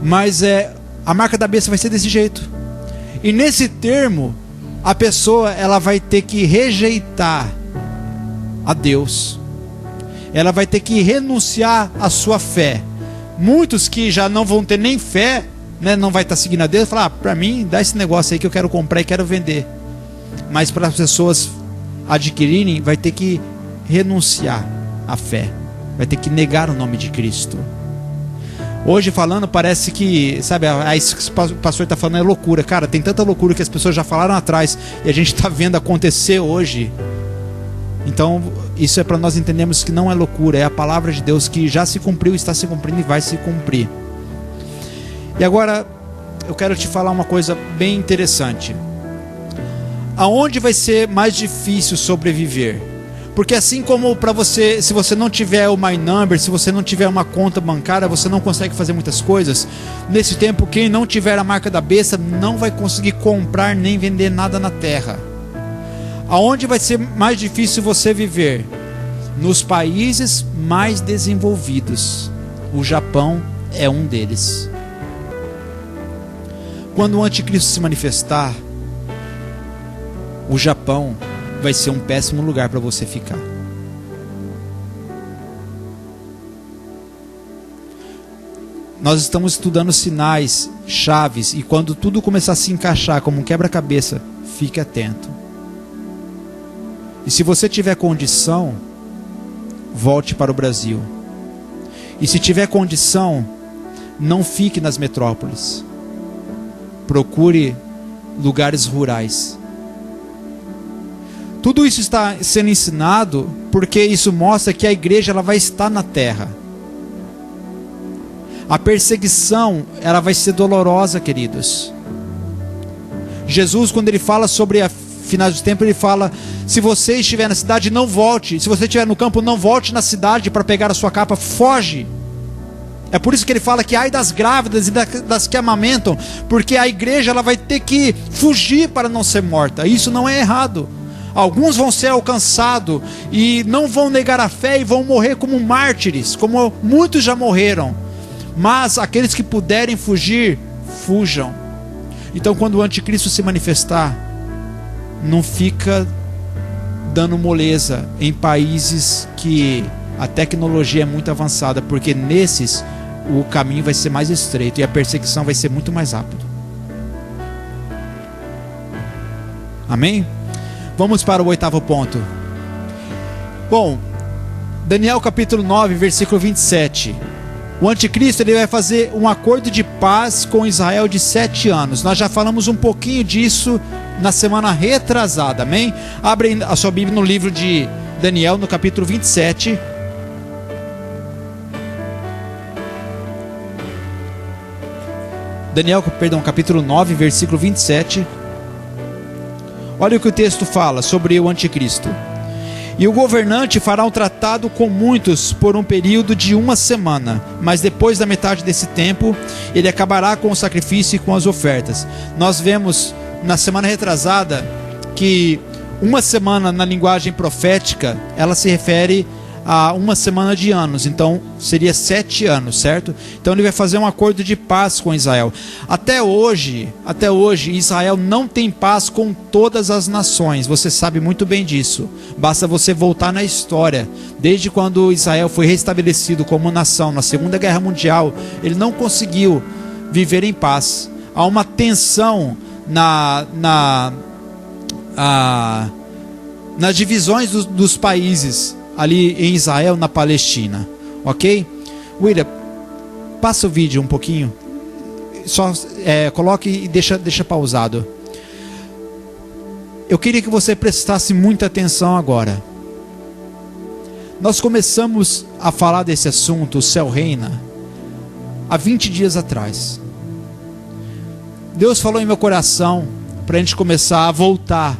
Mas a marca da besta vai ser desse jeito. E nesse termo, a pessoa ela vai ter que rejeitar a Deus. Ela vai ter que renunciar à sua fé. Muitos que já não vão ter nem fé, né, não vai estar seguindo a Deus, falar, para mim, dá esse negócio aí que eu quero comprar e quero vender. Mas para as pessoas adquirirem, vai ter que renunciar à fé. Vai ter que negar o nome de Cristo. Hoje falando, parece que, sabe, isso que o pastor está falando é loucura. Cara, tem tanta loucura que as pessoas já falaram atrás e a gente está vendo acontecer hoje. Então, isso é para nós entendermos que não é loucura, é a palavra de Deus que já se cumpriu, está se cumprindo e vai se cumprir. E agora, eu quero te falar uma coisa bem interessante. Aonde vai ser mais difícil sobreviver? Porque assim como para você, se você não tiver o My Number, se você não tiver uma conta bancária, você não consegue fazer muitas coisas. Nesse tempo, quem não tiver a marca da besta não vai conseguir comprar nem vender nada na terra. Aonde vai ser mais difícil você viver? Nos países mais desenvolvidos. O Japão é um deles. Quando o anticristo se manifestar, o Japão vai ser um péssimo lugar para você ficar. Nós estamos estudando sinais, chaves, e quando tudo começar a se encaixar como um quebra-cabeça, fique atento. E se você tiver condição, volte para o Brasil. E se tiver condição, não fique nas metrópoles. Procure lugares rurais. Tudo isso está sendo ensinado porque isso mostra que a igreja ela vai estar na terra. A perseguição ela vai ser dolorosa, queridos. Jesus, quando ele fala sobre a final dos tempos, ele fala: se você estiver na cidade, não volte. Se você estiver no campo, não volte na cidade para pegar a sua capa, foge. É por isso que ele fala que ai das grávidas e das que amamentam, porque a igreja ela vai ter que fugir para não ser morta. Isso não é errado. Alguns vão ser alcançados e não vão negar a fé e vão morrer como mártires, como muitos já morreram. Mas aqueles que puderem fugir, fujam. Então quando o anticristo se manifestar, não fica dando moleza em países que a tecnologia é muito avançada, porque nesses o caminho vai ser mais estreito e a perseguição vai ser muito mais rápida. Amém? Vamos para o 8º ponto. Bom, Daniel capítulo 9, versículo 27. O anticristo ele vai fazer um acordo de paz com Israel de 7 anos. Nós já falamos um pouquinho disso na semana retrasada, amém? Abre a sua Bíblia no livro de Daniel, no capítulo 27. Capítulo 9, versículo 27. Olha o que o texto fala sobre o anticristo. E o governante fará um tratado com muitos por um período de 1 semana, mas depois da metade desse tempo, ele acabará com o sacrifício e com as ofertas. Nós vemos na semana retrasada que 1 semana na linguagem profética, ela se refere a 1 semana de anos, então seria 7 anos, certo? Então ele vai fazer um acordo de paz com Israel. Até hoje, Israel não tem paz com todas as nações, você sabe muito bem disso. Basta você voltar na história. Desde quando Israel foi restabelecido como nação na Segunda Guerra Mundial, ele não conseguiu viver em paz. Há uma tensão nas divisões dos países ali em Israel, na Palestina, ok? William, passa o vídeo um pouquinho. Só coloque e deixa pausado. Eu queria que você prestasse muita atenção agora. Nós começamos a falar desse assunto, o céu reina, há 20 dias atrás. Deus falou em meu coração para a gente começar a voltar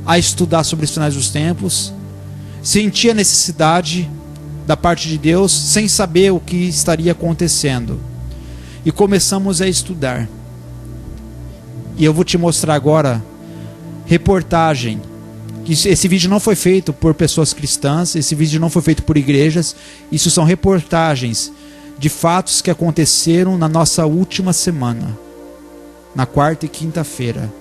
a estudar sobre os finais dos tempos. Senti a necessidade da parte de Deus, sem saber o que estaria acontecendo. E começamos a estudar. E eu vou te mostrar agora reportagem. Esse vídeo não foi feito por pessoas cristãs, esse vídeo não foi feito por igrejas. Isso são reportagens de fatos que aconteceram na nossa última semana, na quarta e quinta-feira.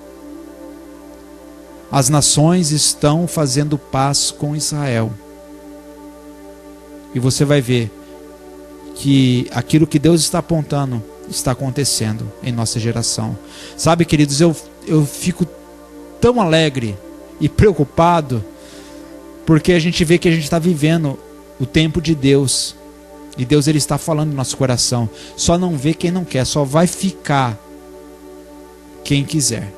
As nações estão fazendo paz com Israel. E você vai ver que aquilo que Deus está apontando está acontecendo em nossa geração. Sabe, queridos, eu fico tão alegre e preocupado, porque a gente vê que a gente está vivendo o tempo de Deus. E Deus, ele está falando no nosso coração. Só não vê quem não quer, só vai ficar quem quiser.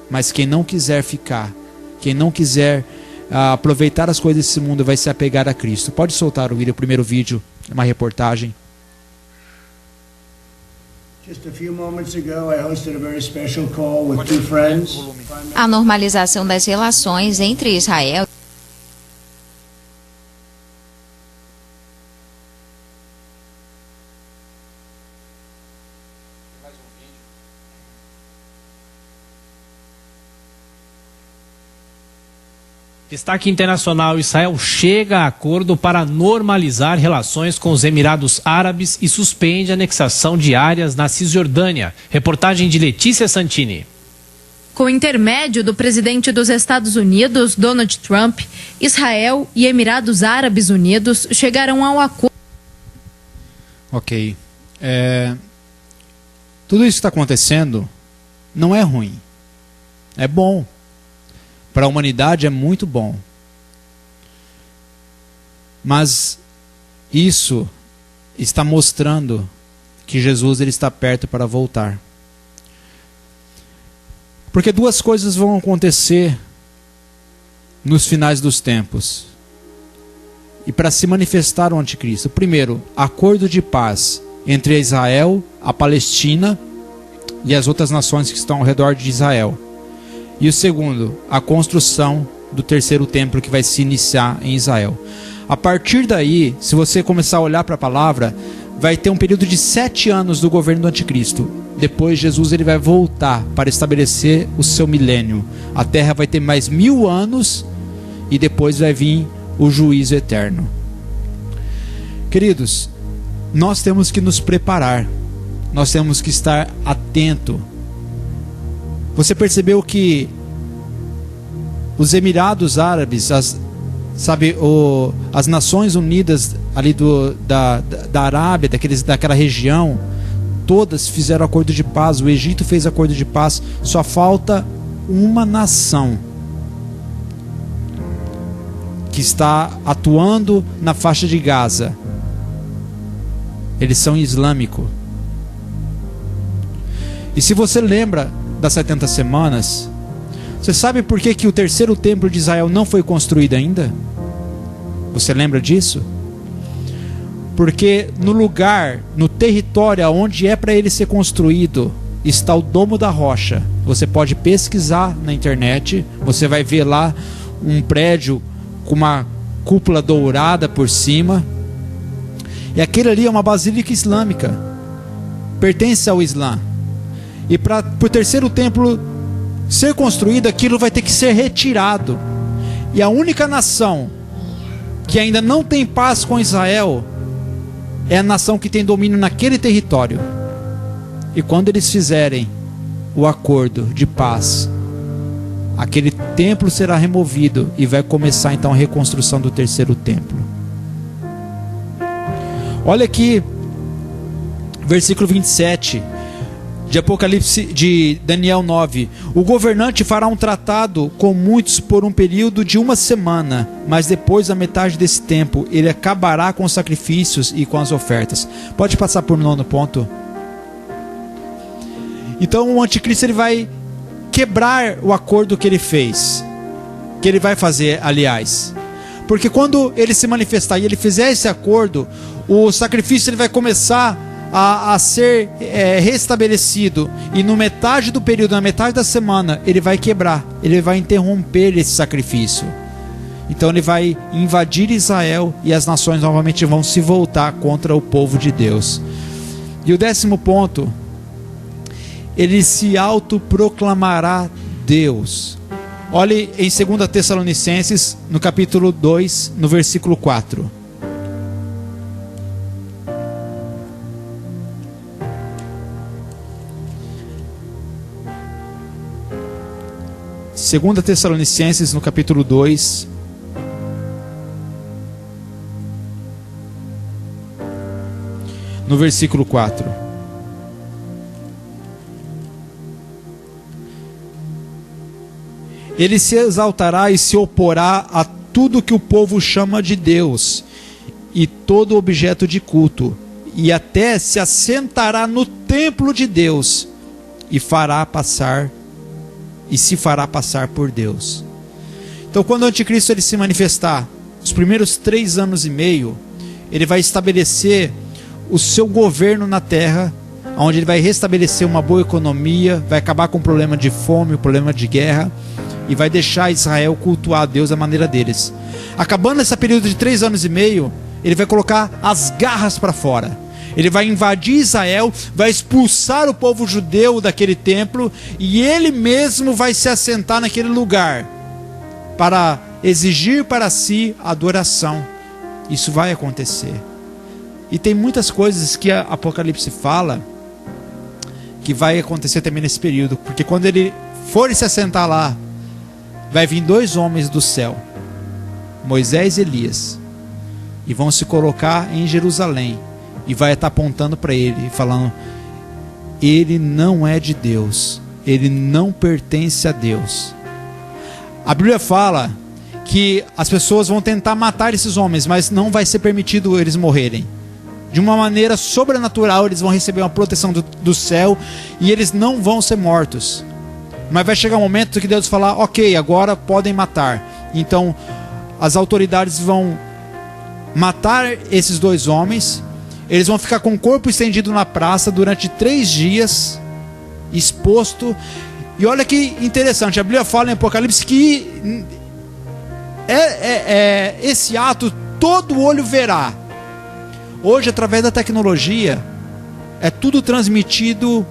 Mas quem não quiser ficar, quem não quiser aproveitar as coisas desse mundo, vai se apegar a Cristo. Pode soltar o primeiro vídeo, uma reportagem. A normalização das relações entre Israel Destaque internacional: Israel chega a acordo para normalizar relações com os Emirados Árabes e suspende a anexação de áreas na Cisjordânia. Reportagem de Letícia Santini. Com intermédio do presidente dos Estados Unidos, Donald Trump, Israel e Emirados Árabes Unidos chegaram ao acordo. Ok. Tudo isso que está acontecendo não é ruim. É bom. Para a humanidade é muito bom. Mas isso está mostrando que Jesus, ele está perto para voltar. Porque duas coisas vão acontecer nos finais dos tempos. E para se manifestar o anticristo. Primeiro, acordo de paz entre Israel, a Palestina e as outras nações que estão ao redor de Israel. E o segundo, a construção do terceiro templo que vai se iniciar em Israel. A partir daí, se você começar a olhar para a palavra, vai ter um período de 7 anos do governo do anticristo. Depois Jesus, ele vai voltar para estabelecer o seu milênio. A terra vai ter mais 1000 anos e depois vai vir o juízo eterno. Queridos, nós temos que nos preparar. Nós temos que estar atento. Você percebeu que os Emirados Árabes, as Nações Unidas ali da Arábia, daquela região, todas fizeram acordo de paz. O Egito fez acordo de paz. Só falta uma nação que está atuando na faixa de Gaza. Eles são islâmicos. E se você lembra das 70 semanas, você sabe por que o terceiro templo de Israel não foi construído ainda? Você lembra disso? Porque no lugar, no território onde é para ele ser construído, está o Domo da Rocha. Você pode pesquisar na internet, você vai ver lá um prédio com uma cúpula dourada por cima. E aquele ali é uma basílica islâmica, pertence ao Islã. E para o terceiro templo ser construído, aquilo vai ter que ser retirado. E a única nação que ainda não tem paz com Israel é a nação que tem domínio naquele território. E quando eles fizerem o acordo de paz, aquele templo será removido e vai começar então a reconstrução do terceiro templo. Olha aqui, versículo 27. de Apocalipse, de Daniel 9. O governante fará um tratado com muitos por um período de 1 semana, mas depois da metade desse tempo, ele acabará com os sacrifícios e com as ofertas. Pode passar por 9º ponto. Então o anticristo ele vai quebrar o acordo que ele fez, que ele vai fazer, aliás. Porque quando ele se manifestar e ele fizer esse acordo, o sacrifício ele vai começar a ser restabelecido, e no metade do período, na metade da semana, ele vai quebrar, ele vai interromper esse sacrifício. Então ele vai invadir Israel e as nações novamente vão se voltar contra o povo de Deus. E o 10º ponto, ele se autoproclamará Deus. Olhe em 2 Tessalonicenses, no capítulo 2, no versículo 4. 2 Tessalonicenses, no capítulo 2, no versículo 4. Ele se exaltará e se oporá a tudo que o povo chama de Deus e todo objeto de culto, e até se assentará no templo de Deus e se fará passar por Deus. Então, quando o anticristo ele se manifestar, os primeiros 3 anos e meio, ele vai estabelecer o seu governo na terra, onde ele vai restabelecer uma boa economia, vai acabar com o problema de fome, o problema de guerra, e vai deixar Israel cultuar a Deus da maneira deles. Acabando esse período de 3 anos e meio, ele vai colocar as garras para fora. Ele vai invadir Israel, vai expulsar o povo judeu daquele templo, e ele mesmo vai se assentar naquele lugar para exigir para si adoração. Isso vai acontecer. E tem muitas coisas que a Apocalipse fala que vai acontecer também nesse período, porque quando ele for se assentar lá, vai vir 2 homens do céu, Moisés e Elias, e vão se colocar em Jerusalém, e vai estar apontando para ele, falando: ele não é de Deus, ele não pertence a Deus. A Bíblia fala que as pessoas vão tentar matar esses homens, mas não vai ser permitido eles morrerem. De uma maneira sobrenatural, eles vão receber uma proteção do céu, e eles não vão ser mortos. Mas vai chegar um momento que Deus falar: ok, agora podem matar. Então as autoridades vão matar esses 2 homens. Eles vão ficar com o corpo estendido na praça durante 3 dias, exposto. E olha que interessante, a Bíblia fala em Apocalipse que esse ato todo olho verá. Hoje, através da tecnologia, é tudo transmitido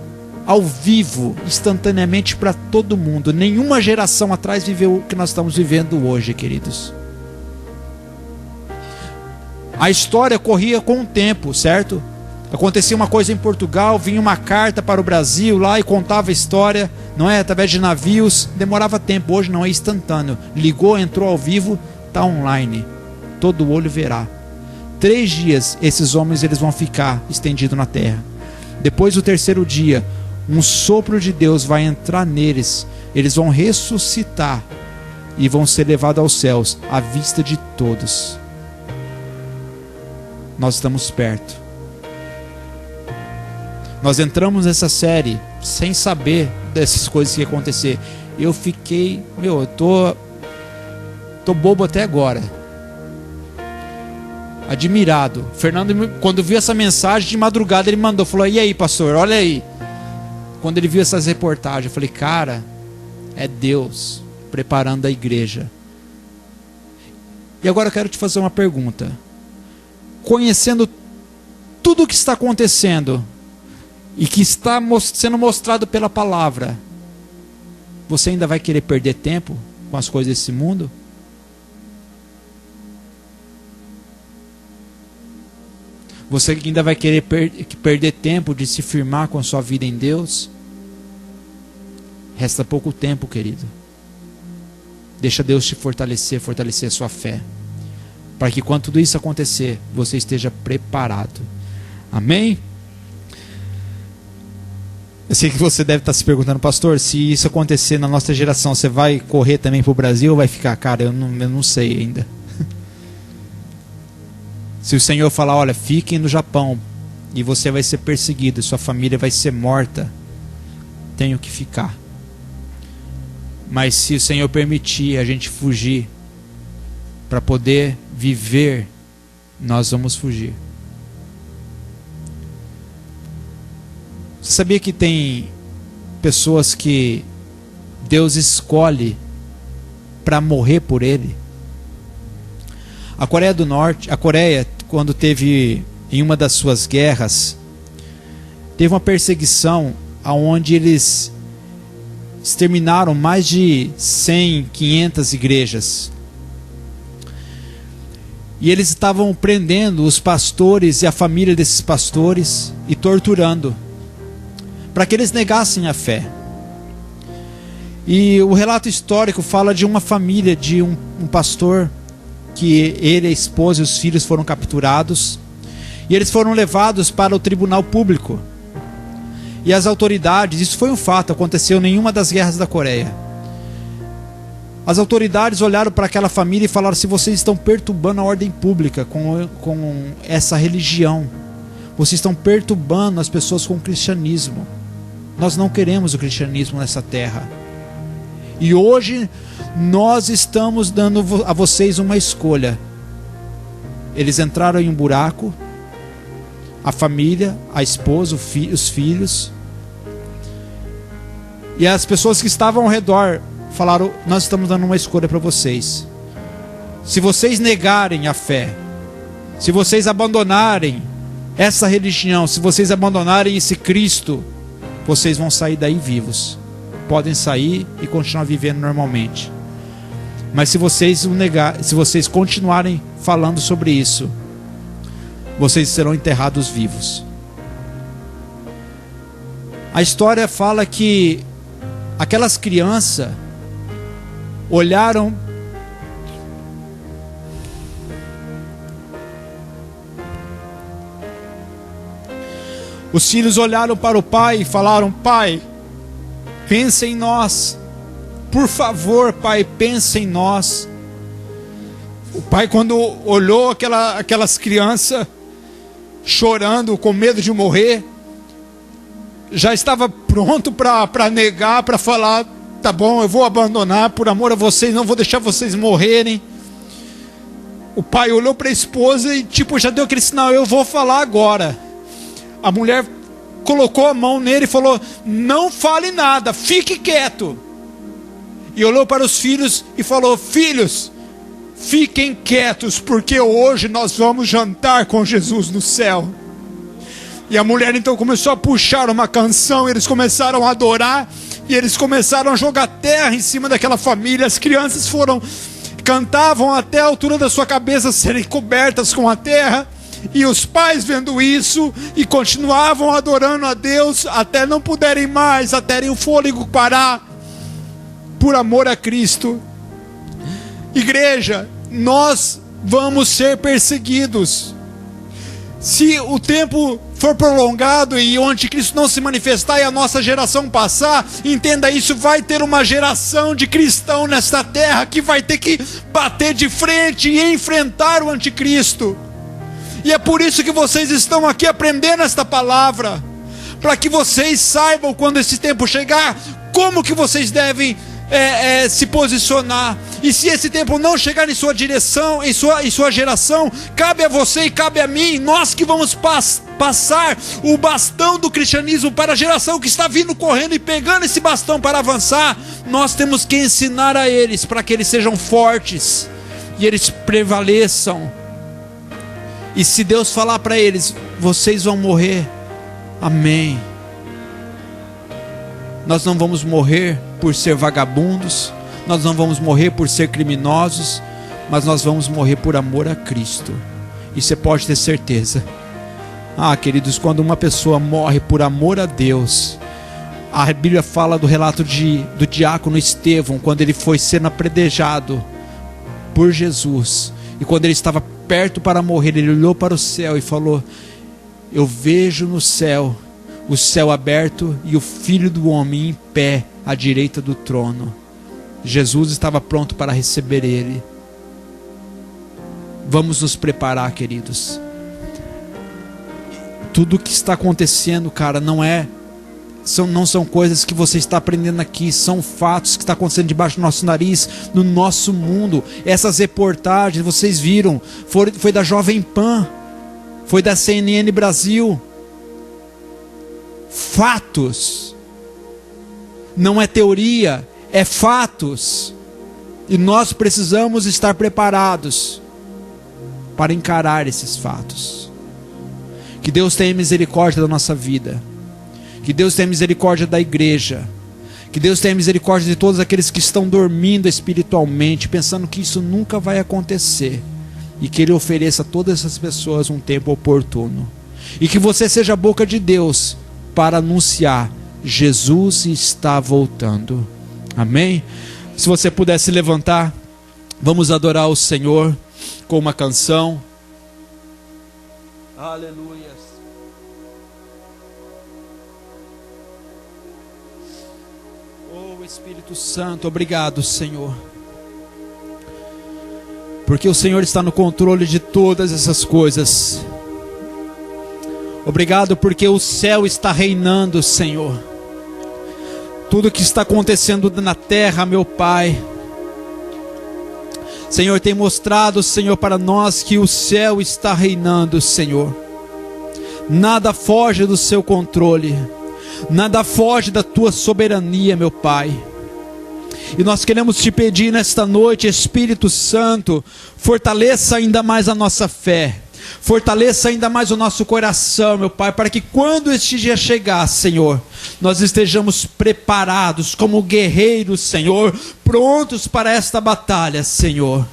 ao vivo, instantaneamente para todo mundo. Nenhuma geração atrás viveu o que nós estamos vivendo hoje, queridos. A história corria com o tempo, certo? Acontecia uma coisa em Portugal, vinha uma carta para o Brasil lá e contava a história, não é? Através de navios, demorava tempo. Hoje não, é instantâneo. Ligou, entrou ao vivo, está online. Todo olho verá. 3 dias esses homens eles vão ficar estendidos na terra. Depois do 3º dia, um sopro de Deus vai entrar neles. Eles vão ressuscitar e vão ser levados aos céus à vista de todos. Nós estamos perto. Nós entramos nessa série sem saber dessas coisas que iam acontecer. Eu fiquei, eu tô bobo até agora. Admirado. Fernando, quando viu essa mensagem de madrugada, ele mandou, falou: e aí, pastor, olha aí. Quando ele viu essas reportagens, eu falei: cara, é Deus preparando a igreja. E agora eu quero te fazer uma pergunta. Conhecendo tudo o que está acontecendo e que está sendo mostrado pela palavra, você ainda vai querer perder tempo com as coisas desse mundo? Você ainda vai querer perder tempo de se firmar com a sua vida em Deus? Resta pouco tempo, querido. Deixa Deus te fortalecer a sua fé, para que quando tudo isso acontecer, você esteja preparado. Amém? Eu sei que você deve estar se perguntando, pastor, se isso acontecer na nossa geração, você vai correr também para o Brasil ou vai ficar? Cara, eu não sei ainda. Se o Senhor falar, olha, fiquem no Japão e você vai ser perseguido, sua família vai ser morta, tenho que ficar. Mas se o Senhor permitir a gente fugir para poder viver, nós vamos fugir. Você sabia que tem pessoas que Deus escolhe para morrer por Ele? A Coreia do Norte, a Coreia, quando teve em uma das suas guerras, teve uma perseguição onde eles exterminaram mais de 100, 500 igrejas. E eles estavam prendendo os pastores e a família desses pastores e torturando, para que eles negassem a fé. E o relato histórico fala de uma família, de um pastor, que ele, a esposa e os filhos foram capturados, e eles foram levados para o tribunal público. E as autoridades, isso foi um fato, aconteceu em uma das guerras da Coreia. As autoridades olharam para aquela família e falaram: se vocês estão perturbando a ordem pública com essa religião, vocês estão perturbando as pessoas com o cristianismo. Nós não queremos o cristianismo nessa terra. E hoje nós estamos dando a vocês uma escolha. Eles entraram em um buraco, a família, a esposa, os filhos, e as pessoas que estavam ao redor falaram: nós estamos dando uma escolha para vocês. Se vocês negarem a fé, se vocês abandonarem essa religião, se vocês abandonarem esse Cristo, vocês vão sair daí vivos. Podem sair e continuar vivendo normalmente. Mas se vocês o negar, se vocês continuarem falando sobre isso, vocês serão enterrados vivos. A história fala que aquelas crianças olharam os filhos olharam para o pai e falaram: pai, pensa em nós, por favor, pai, pensa em nós. O pai, quando olhou aquelas crianças chorando, com medo de morrer, já estava pronto para negar, para falar: tá bom, eu vou abandonar por amor a vocês, não vou deixar vocês morrerem. O pai olhou para a esposa e já deu aquele sinal: eu vou falar agora. A mulher colocou a mão nele e falou: não fale nada, fique quieto. E olhou para os filhos e falou: filhos, fiquem quietos, porque hoje nós vamos jantar com Jesus no céu. E a mulher então começou a puxar uma canção, eles começaram a adorar, e eles começaram a jogar terra em cima daquela família. As crianças cantavam até a altura da sua cabeça serem cobertas com a terra. E os pais, vendo isso, e continuavam adorando a Deus até não puderem mais, até o fôlego parar, por amor a Cristo. Igreja, nós vamos ser perseguidos. Se o tempo for prolongado e o anticristo não se manifestar e a nossa geração passar, entenda isso, vai ter uma geração de cristão nesta terra que vai ter que bater de frente e enfrentar o anticristo. E é por isso que vocês estão aqui aprendendo esta palavra, para que vocês saibam, quando esse tempo chegar, como que vocês devem se posicionar. E se esse tempo não chegar em sua direção, em sua geração, cabe a você e cabe a mim, nós que vamos passar o bastão do cristianismo para a geração que está vindo correndo e pegando esse bastão para avançar. Nós temos que ensinar a eles, para que eles sejam fortes e eles prevaleçam. E se Deus falar para eles: vocês vão morrer, amém. Nós não vamos morrer por ser vagabundos, nós não vamos morrer por ser criminosos, mas nós vamos morrer por amor a Cristo. E você pode ter certeza. Queridos, quando uma pessoa morre por amor a Deus, a Bíblia fala do relato do diácono Estevão, quando ele foi sendo apedrejado por Jesus, e quando ele estava perto para morrer, ele olhou para o céu e falou: eu vejo no céu o céu aberto e o Filho do Homem em pé à direita do trono. Jesus estava pronto para receber ele. Vamos nos preparar, queridos. Tudo o que está acontecendo, cara, não são coisas que você está aprendendo aqui, são fatos que estão acontecendo debaixo do nosso nariz, no nosso mundo. Essas reportagens, vocês viram, foi da Jovem Pan, foi da CNN Brasil. Fatos, não é teoria, é fatos. E nós precisamos estar preparados para encarar esses fatos. Que Deus tenha misericórdia da nossa vida. Que Deus tenha misericórdia da igreja. Que Deus tenha misericórdia de todos aqueles que estão dormindo espiritualmente, pensando que isso nunca vai acontecer. E que Ele ofereça a todas essas pessoas um tempo oportuno. E que você seja a boca de Deus para anunciar: Jesus está voltando. Amém? Se você pudesse levantar, vamos adorar o Senhor com uma canção. Aleluia. Oh Espírito Santo, obrigado, Senhor. Porque o Senhor está no controle de todas essas coisas. Obrigado porque o céu está reinando, Senhor. Tudo que está acontecendo na terra, meu Pai, Senhor, tem mostrado, Senhor, para nós que o céu está reinando, Senhor. Nada foge do seu controle, nada foge da tua soberania, meu Pai. E nós queremos te pedir nesta noite, Espírito Santo, fortaleça ainda mais a nossa fé, fortaleça ainda mais o nosso coração, meu Pai, para que quando este dia chegar, Senhor, nós estejamos preparados como guerreiros, Senhor, prontos para esta batalha, Senhor.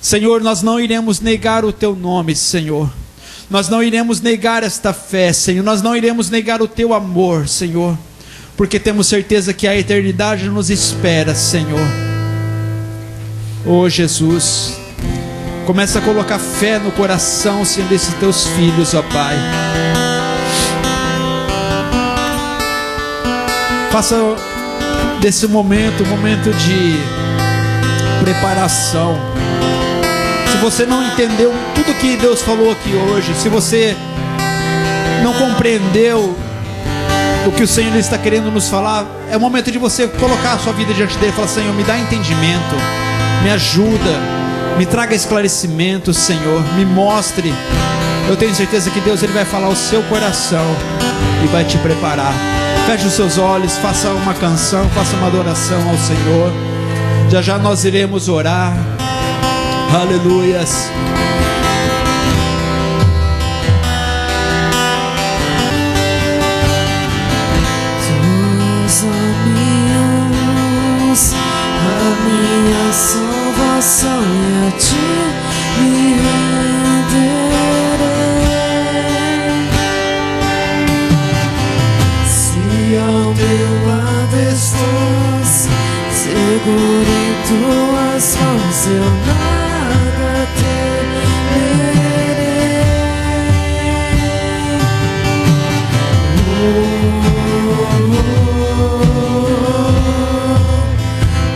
Senhor, nós não iremos negar o teu nome, Senhor. Nós não iremos negar esta fé, Senhor. Nós não iremos negar o teu amor, Senhor, porque temos certeza que a eternidade nos espera, Senhor. Oh Jesus, começa a colocar fé no coração, Senhor, desses teus filhos, ó Pai. Faça desse momento um momento de preparação. Se você não entendeu tudo que Deus falou aqui hoje, se você não compreendeu o que o Senhor está querendo nos falar, é o momento de você colocar a sua vida diante dele e falar: Senhor, me dá entendimento, me ajuda, me traga esclarecimento, Senhor, me mostre. Eu tenho certeza que Deus, Ele vai falar ao seu coração e vai te preparar. Feche os seus olhos, faça uma canção, faça uma adoração ao Senhor. Já já nós iremos orar. Aleluias. Os amigos, a minha salvação é a ti me renderei. Se ao meu lado estás, seguro em tuas mãos, eu nada temerei.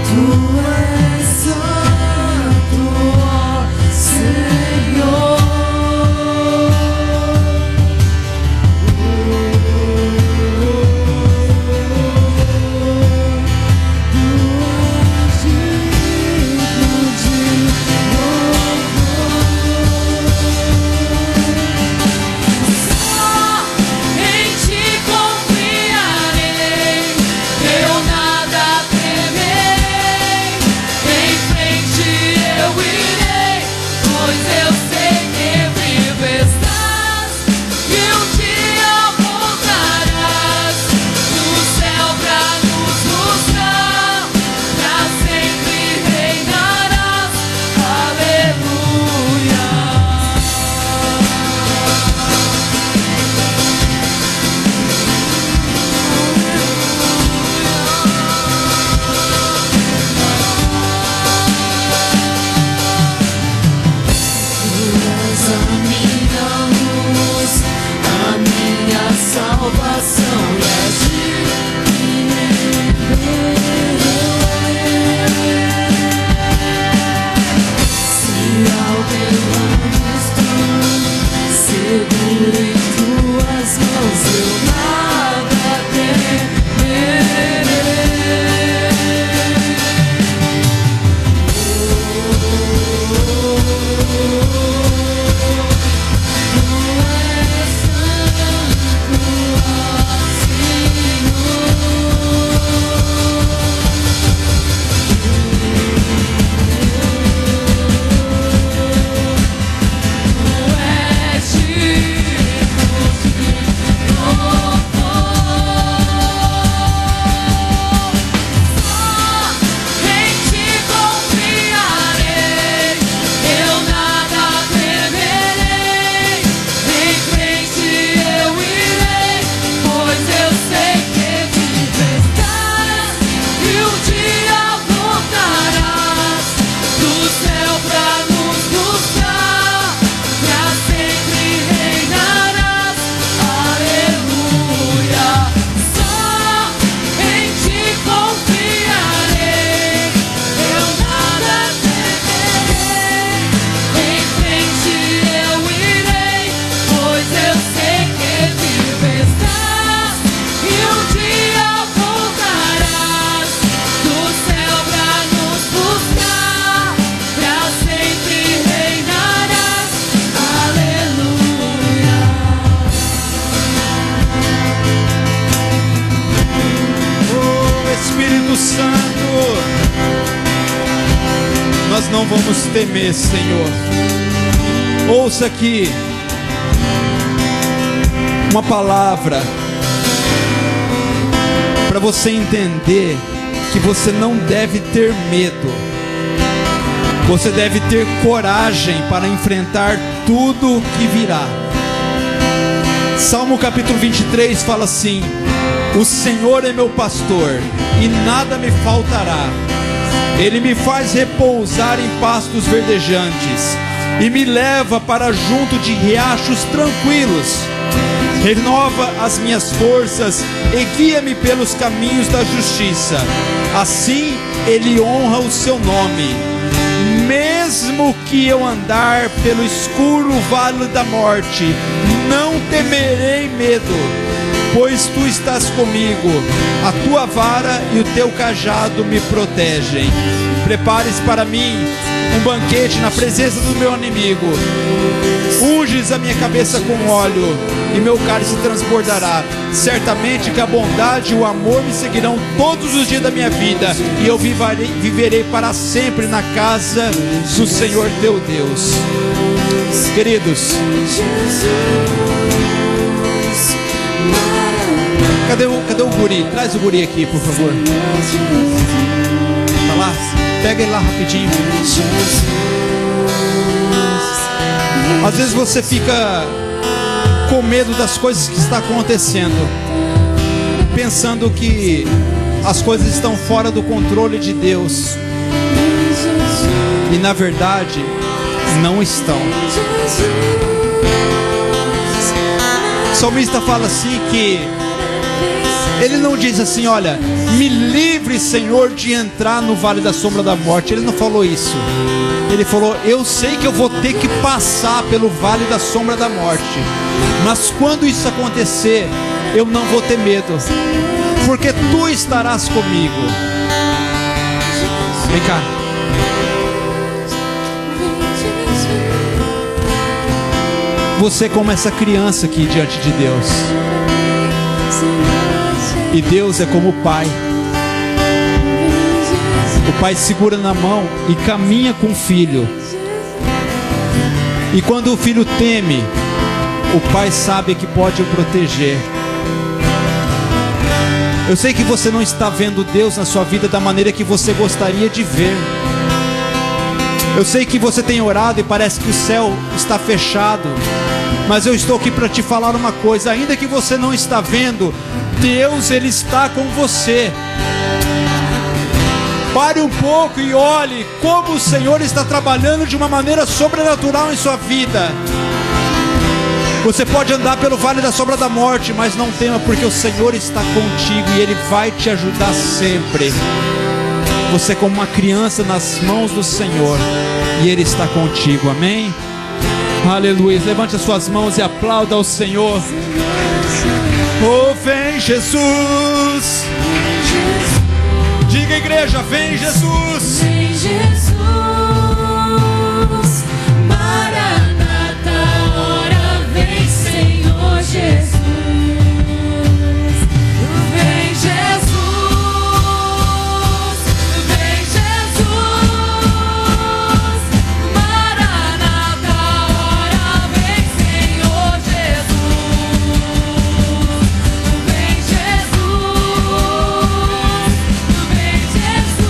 Tu és santo, ó Senhor. Tu és digno de louvor. nós não vamos temer, Senhor. Ouça aqui uma palavra para você entender que você não deve ter medo. Você deve ter coragem para enfrentar tudo que virá. Salmo capítulo 23 fala assim: o Senhor é meu pastor e nada me faltará. Ele me faz repousar em pastos verdejantes e me leva para junto de riachos tranquilos. Renova as minhas forças e guia-me pelos caminhos da justiça. Assim Ele honra o seu nome. Mesmo que eu andar pelo escuro vale da morte, não temerei medo, pois tu estás comigo. A tua vara e o teu cajado me protegem. Prepares para mim um banquete na presença do meu inimigo. Unges a minha cabeça com óleo e meu cálice transbordará. Certamente que a bondade e o amor me seguirão todos os dias da minha vida, e eu viverei para sempre na casa do Senhor teu Deus. Queridos, cadê o guri? Traz o guri aqui, por favor. Tá lá? Pega ele lá rapidinho. Às vezes você fica com medo das coisas que estão acontecendo, pensando que as coisas estão fora do controle de Deus, e na verdade não estão. O salmista fala assim que ele não diz assim: olha, me livre, Senhor, de entrar no vale da sombra da morte. Ele não falou isso. Ele falou: eu sei que eu vou ter que passar pelo vale da sombra da morte, mas quando isso acontecer, eu não vou ter medo, porque tu estarás comigo. Vem cá. Você como essa criança aqui diante de Deus, e Deus é como o Pai. O Pai segura na mão e caminha com o filho. E quando o filho teme, o Pai sabe que pode o proteger. Eu sei que você não está vendo Deus na sua vida da maneira que você gostaria de ver. Eu sei que você tem orado e parece que o céu está fechado. Mas eu estou aqui para te falar uma coisa: ainda que você não está vendo, Deus, Ele está com você. Pare um pouco e olhe como o Senhor está trabalhando de uma maneira sobrenatural em sua vida. Você pode andar pelo vale da sombra da morte, mas não tema, porque o Senhor está contigo e Ele vai te ajudar sempre. Você é como uma criança nas mãos do Senhor e Ele está contigo, amém? Aleluia. Levante as suas mãos e aplauda ao Senhor. Oh, vem Jesus. Diga, igreja, vem Jesus. Vem Jesus, Maranata, ora vem Senhor Jesus. Vem Jesus, vem Jesus, Maranata, ora vem Senhor Jesus. Vem Jesus, vem Jesus.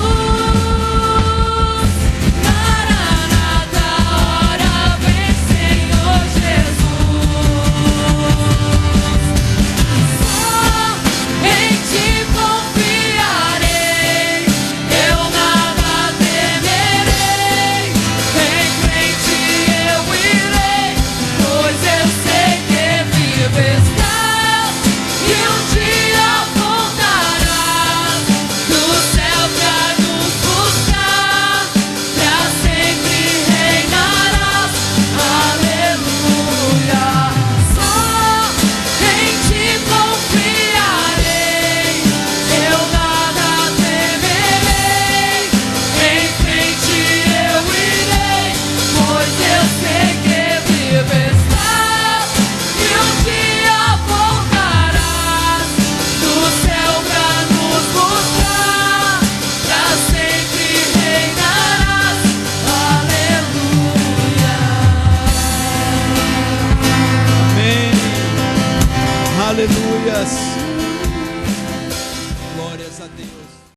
Graças.